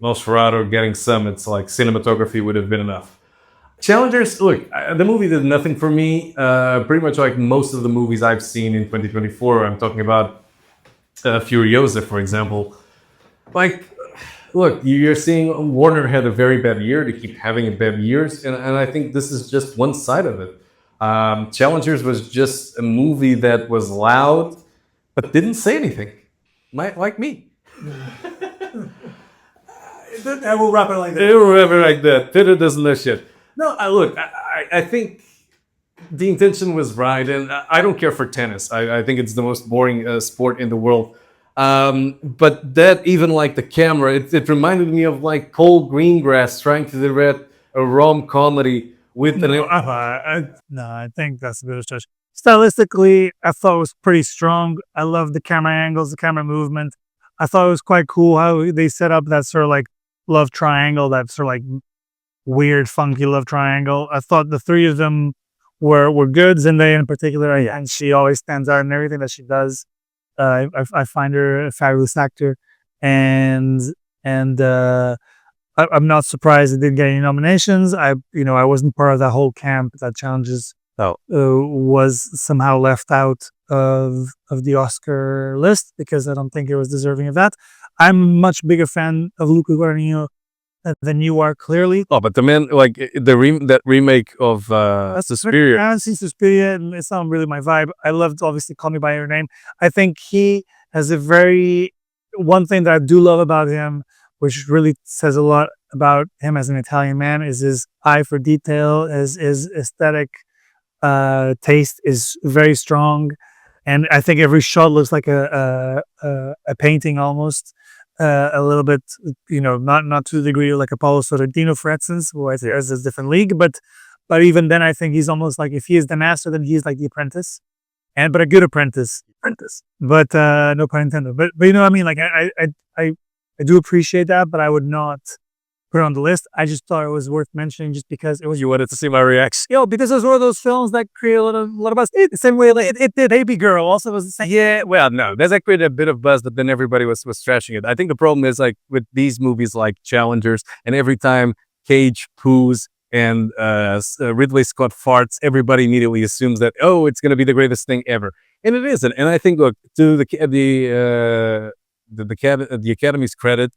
Nosferatu getting some, it's like cinematography would have been enough. Challengers, look, the movie did nothing for me. Pretty much like most of the movies I've seen in 2024. I'm talking about Furiosa, for example. Like, look, you're seeing Warner had a very bad year. They keep having bad years, and I think this is just one side of it. Challengers was just a movie that was loud, but didn't say anything. Like me. And we'll wrap it like that. We'll wrap it like that. Peter doesn't know shit. No, look, I think the intention was right, and I don't care for tennis. I think it's the most boring sport in the world. But that, even like the camera, it reminded me of like Cole Greengrass trying to direct a rom comedy with No, I think that's a bit of a stretch. Stylistically, I thought it was pretty strong. I love the camera angles, the camera movement. I thought it was quite cool how they set up that sort of like love triangle, that sort of like weird, funky love triangle. I thought the three of them were good. Zendaya in particular, and she always stands out in everything that she does. I find her a fabulous actor, and I'm not surprised it didn't get any nominations. I wasn't part of that whole camp that Challenges was somehow left out of the Oscar list, because I don't think it was deserving of that. I'm a much bigger fan of Luca Guadagnino than you are, clearly. Oh, but the man, like that remake of Suspiria. I haven't seen Suspiria, and it's not really my vibe. I loved, obviously, Call Me by Your Name. I think he has one thing that I do love about him, which really says a lot about him as an Italian man, is his eye for detail. His aesthetic taste is very strong, and I think every shot looks like a painting almost. A little bit, not to the degree of like Apollo Sorrentino, for instance, who I think is a different league, but even then, I think he's almost like, if he is the master, then he's like the apprentice, but a good apprentice. But no pun intended. But you know what I mean? Like I do appreciate that, but I would not put it on the list. I just thought it was worth mentioning, just because it was. You wanted to see my reaction? Because it was one of those films that create a lot of buzz. The same way like it did. Baby Girl also was the same. Yeah, well, no, that created a bit of buzz, but then everybody was trashing it. I think the problem is, like, with these movies like Challengers, and every time Cage poos and Ridley Scott farts, everybody immediately assumes that, oh, it's going to be the greatest thing ever, and it isn't. And I think, look, to the Academy's credit,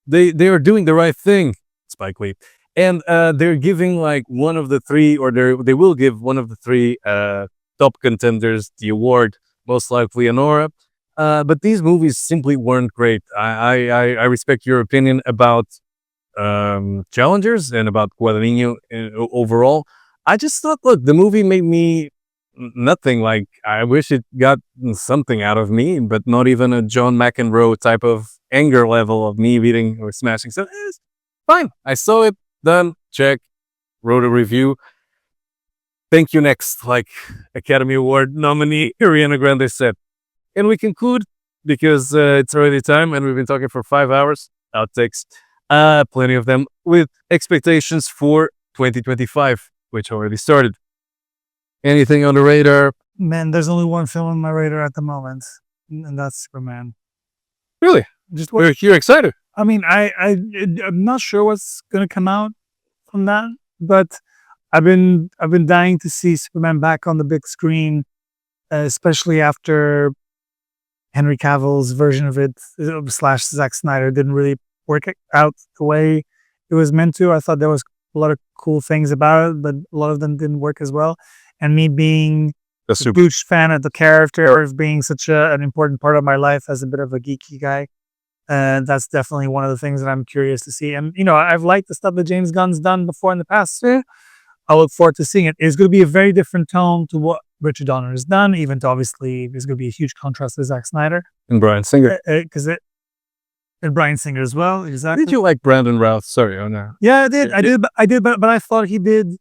they are doing the right thing, Spike Lee, and they're giving like one of the three, or they will give one of the three top contenders the award, most likely Honora. But these movies simply weren't great. I respect your opinion about challengers and about Guadagnino overall. I just thought, look, the movie made me nothing. Like, I wish it got something out of me, but not even a John McEnroe type of anger level of me beating or smashing. So it's fine. I saw it, done, check, wrote a review. Thank you, next, like Academy Award nominee Ariana Grande said. And we conclude, because it's already time and we've been talking for 5 hours. Outtakes, plenty of them, with expectations for 2025, which already started. Anything on the radar? Man, there's only one film on my radar at the moment, and that's Superman. Really? Just You're excited? I mean, I'm not sure what's gonna come out from that, but I've been dying to see Superman back on the big screen, especially after Henry Cavill's version of it / Zack Snyder didn't really work out the way it was meant to. I thought there was a lot of cool things about it, but a lot of them didn't work as well. And me being a huge fan of the character, of being such an important part of my life as a bit of a geeky guy, that's definitely one of the things that I'm curious to see. And, I've liked the stuff that James Gunn's done before in the past. I look forward to seeing it. It's going to be a very different tone to what Richard Donner has done, even though obviously there's going to be a huge contrast to Zack Snyder. And Bryan Singer. And Bryan Singer as well, exactly. Did you like Brandon Routh? Sorry, oh no. Yeah, I did, but I thought he did.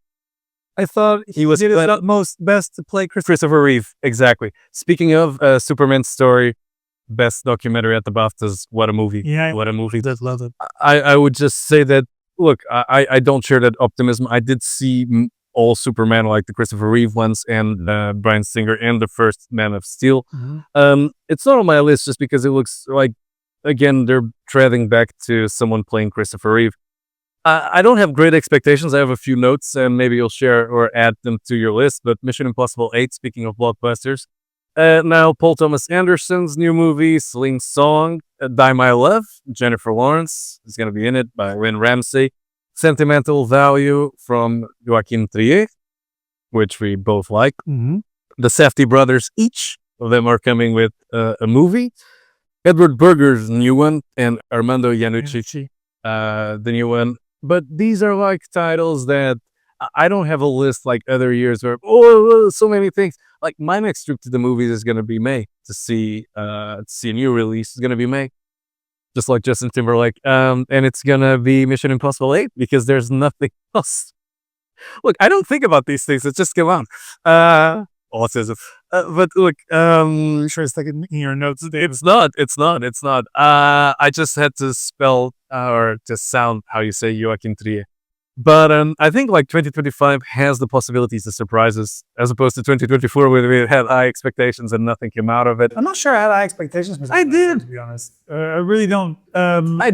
I thought he did his utmost best to play Christopher Reeve, exactly. Speaking of Superman's story, best documentary at the BAFTAs. What a movie! Yeah, what a movie! I love it. I would just say that, look, I don't share that optimism. I did see all Superman, like the Christopher Reeve ones and Bryan Singer and the first Man of Steel. Mm-hmm. It's not on my list just because it looks like, again, they're treading back to someone playing Christopher Reeve. I don't have great expectations. I have a few notes, and maybe you'll share or add them to your list. But Mission Impossible 8, speaking of blockbusters. Now, Paul Thomas Anderson's new movie, Sling Song, Die My Love, Jennifer Lawrence is going to be in it, by Lynn Ramsey. Sentimental Value from Joaquin Trier, which we both like. Mm-hmm. The Safdie brothers, each of them are coming with a movie. Edward Berger's new one, and Armando Iannucci, the new one. But these are like titles that I don't have a list like other years where, so many things. Like, my next trip to the movies is going to be May to see a new release. It's going to be May, just like Justin Timberlake. And it's going to be Mission Impossible 8 because there's nothing else. Look, I don't think about these things. It just come on. Autism. But look, sure it's like in your notes. It's not. I just had to spell or to sound how you say Joaquin Trier. But I think like 2025 has the possibilities to surprise us, as opposed to 2024 where we had high expectations and nothing came out of it. I'm not sure I had high expectations. I did, to be honest. I really don't. I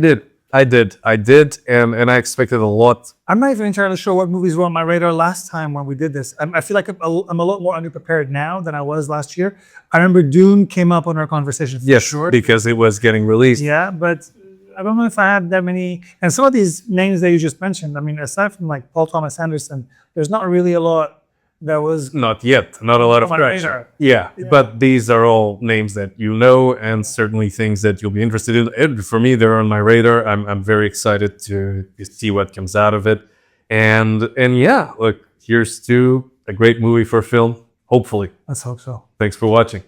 did, and I expected a lot. I'm not even entirely sure what movies were on my radar last time when we did this. I feel like I'm a lot more underprepared now than I was last year. I remember Dune came up on our conversation for sure. Because it was getting released. Yeah, but I don't know if I had that many. And some of these names that you just mentioned, I mean, aside from like Paul Thomas Anderson, there's not really a lot that was... Not yet. Not a lot of traction. Yeah, but these are all names that you know, and certainly things that you'll be interested in. And for me, they're on my radar. I'm very excited to see what comes out of it. And yeah, look, here's to a great movie for film, hopefully. Let's hope so. Thanks for watching.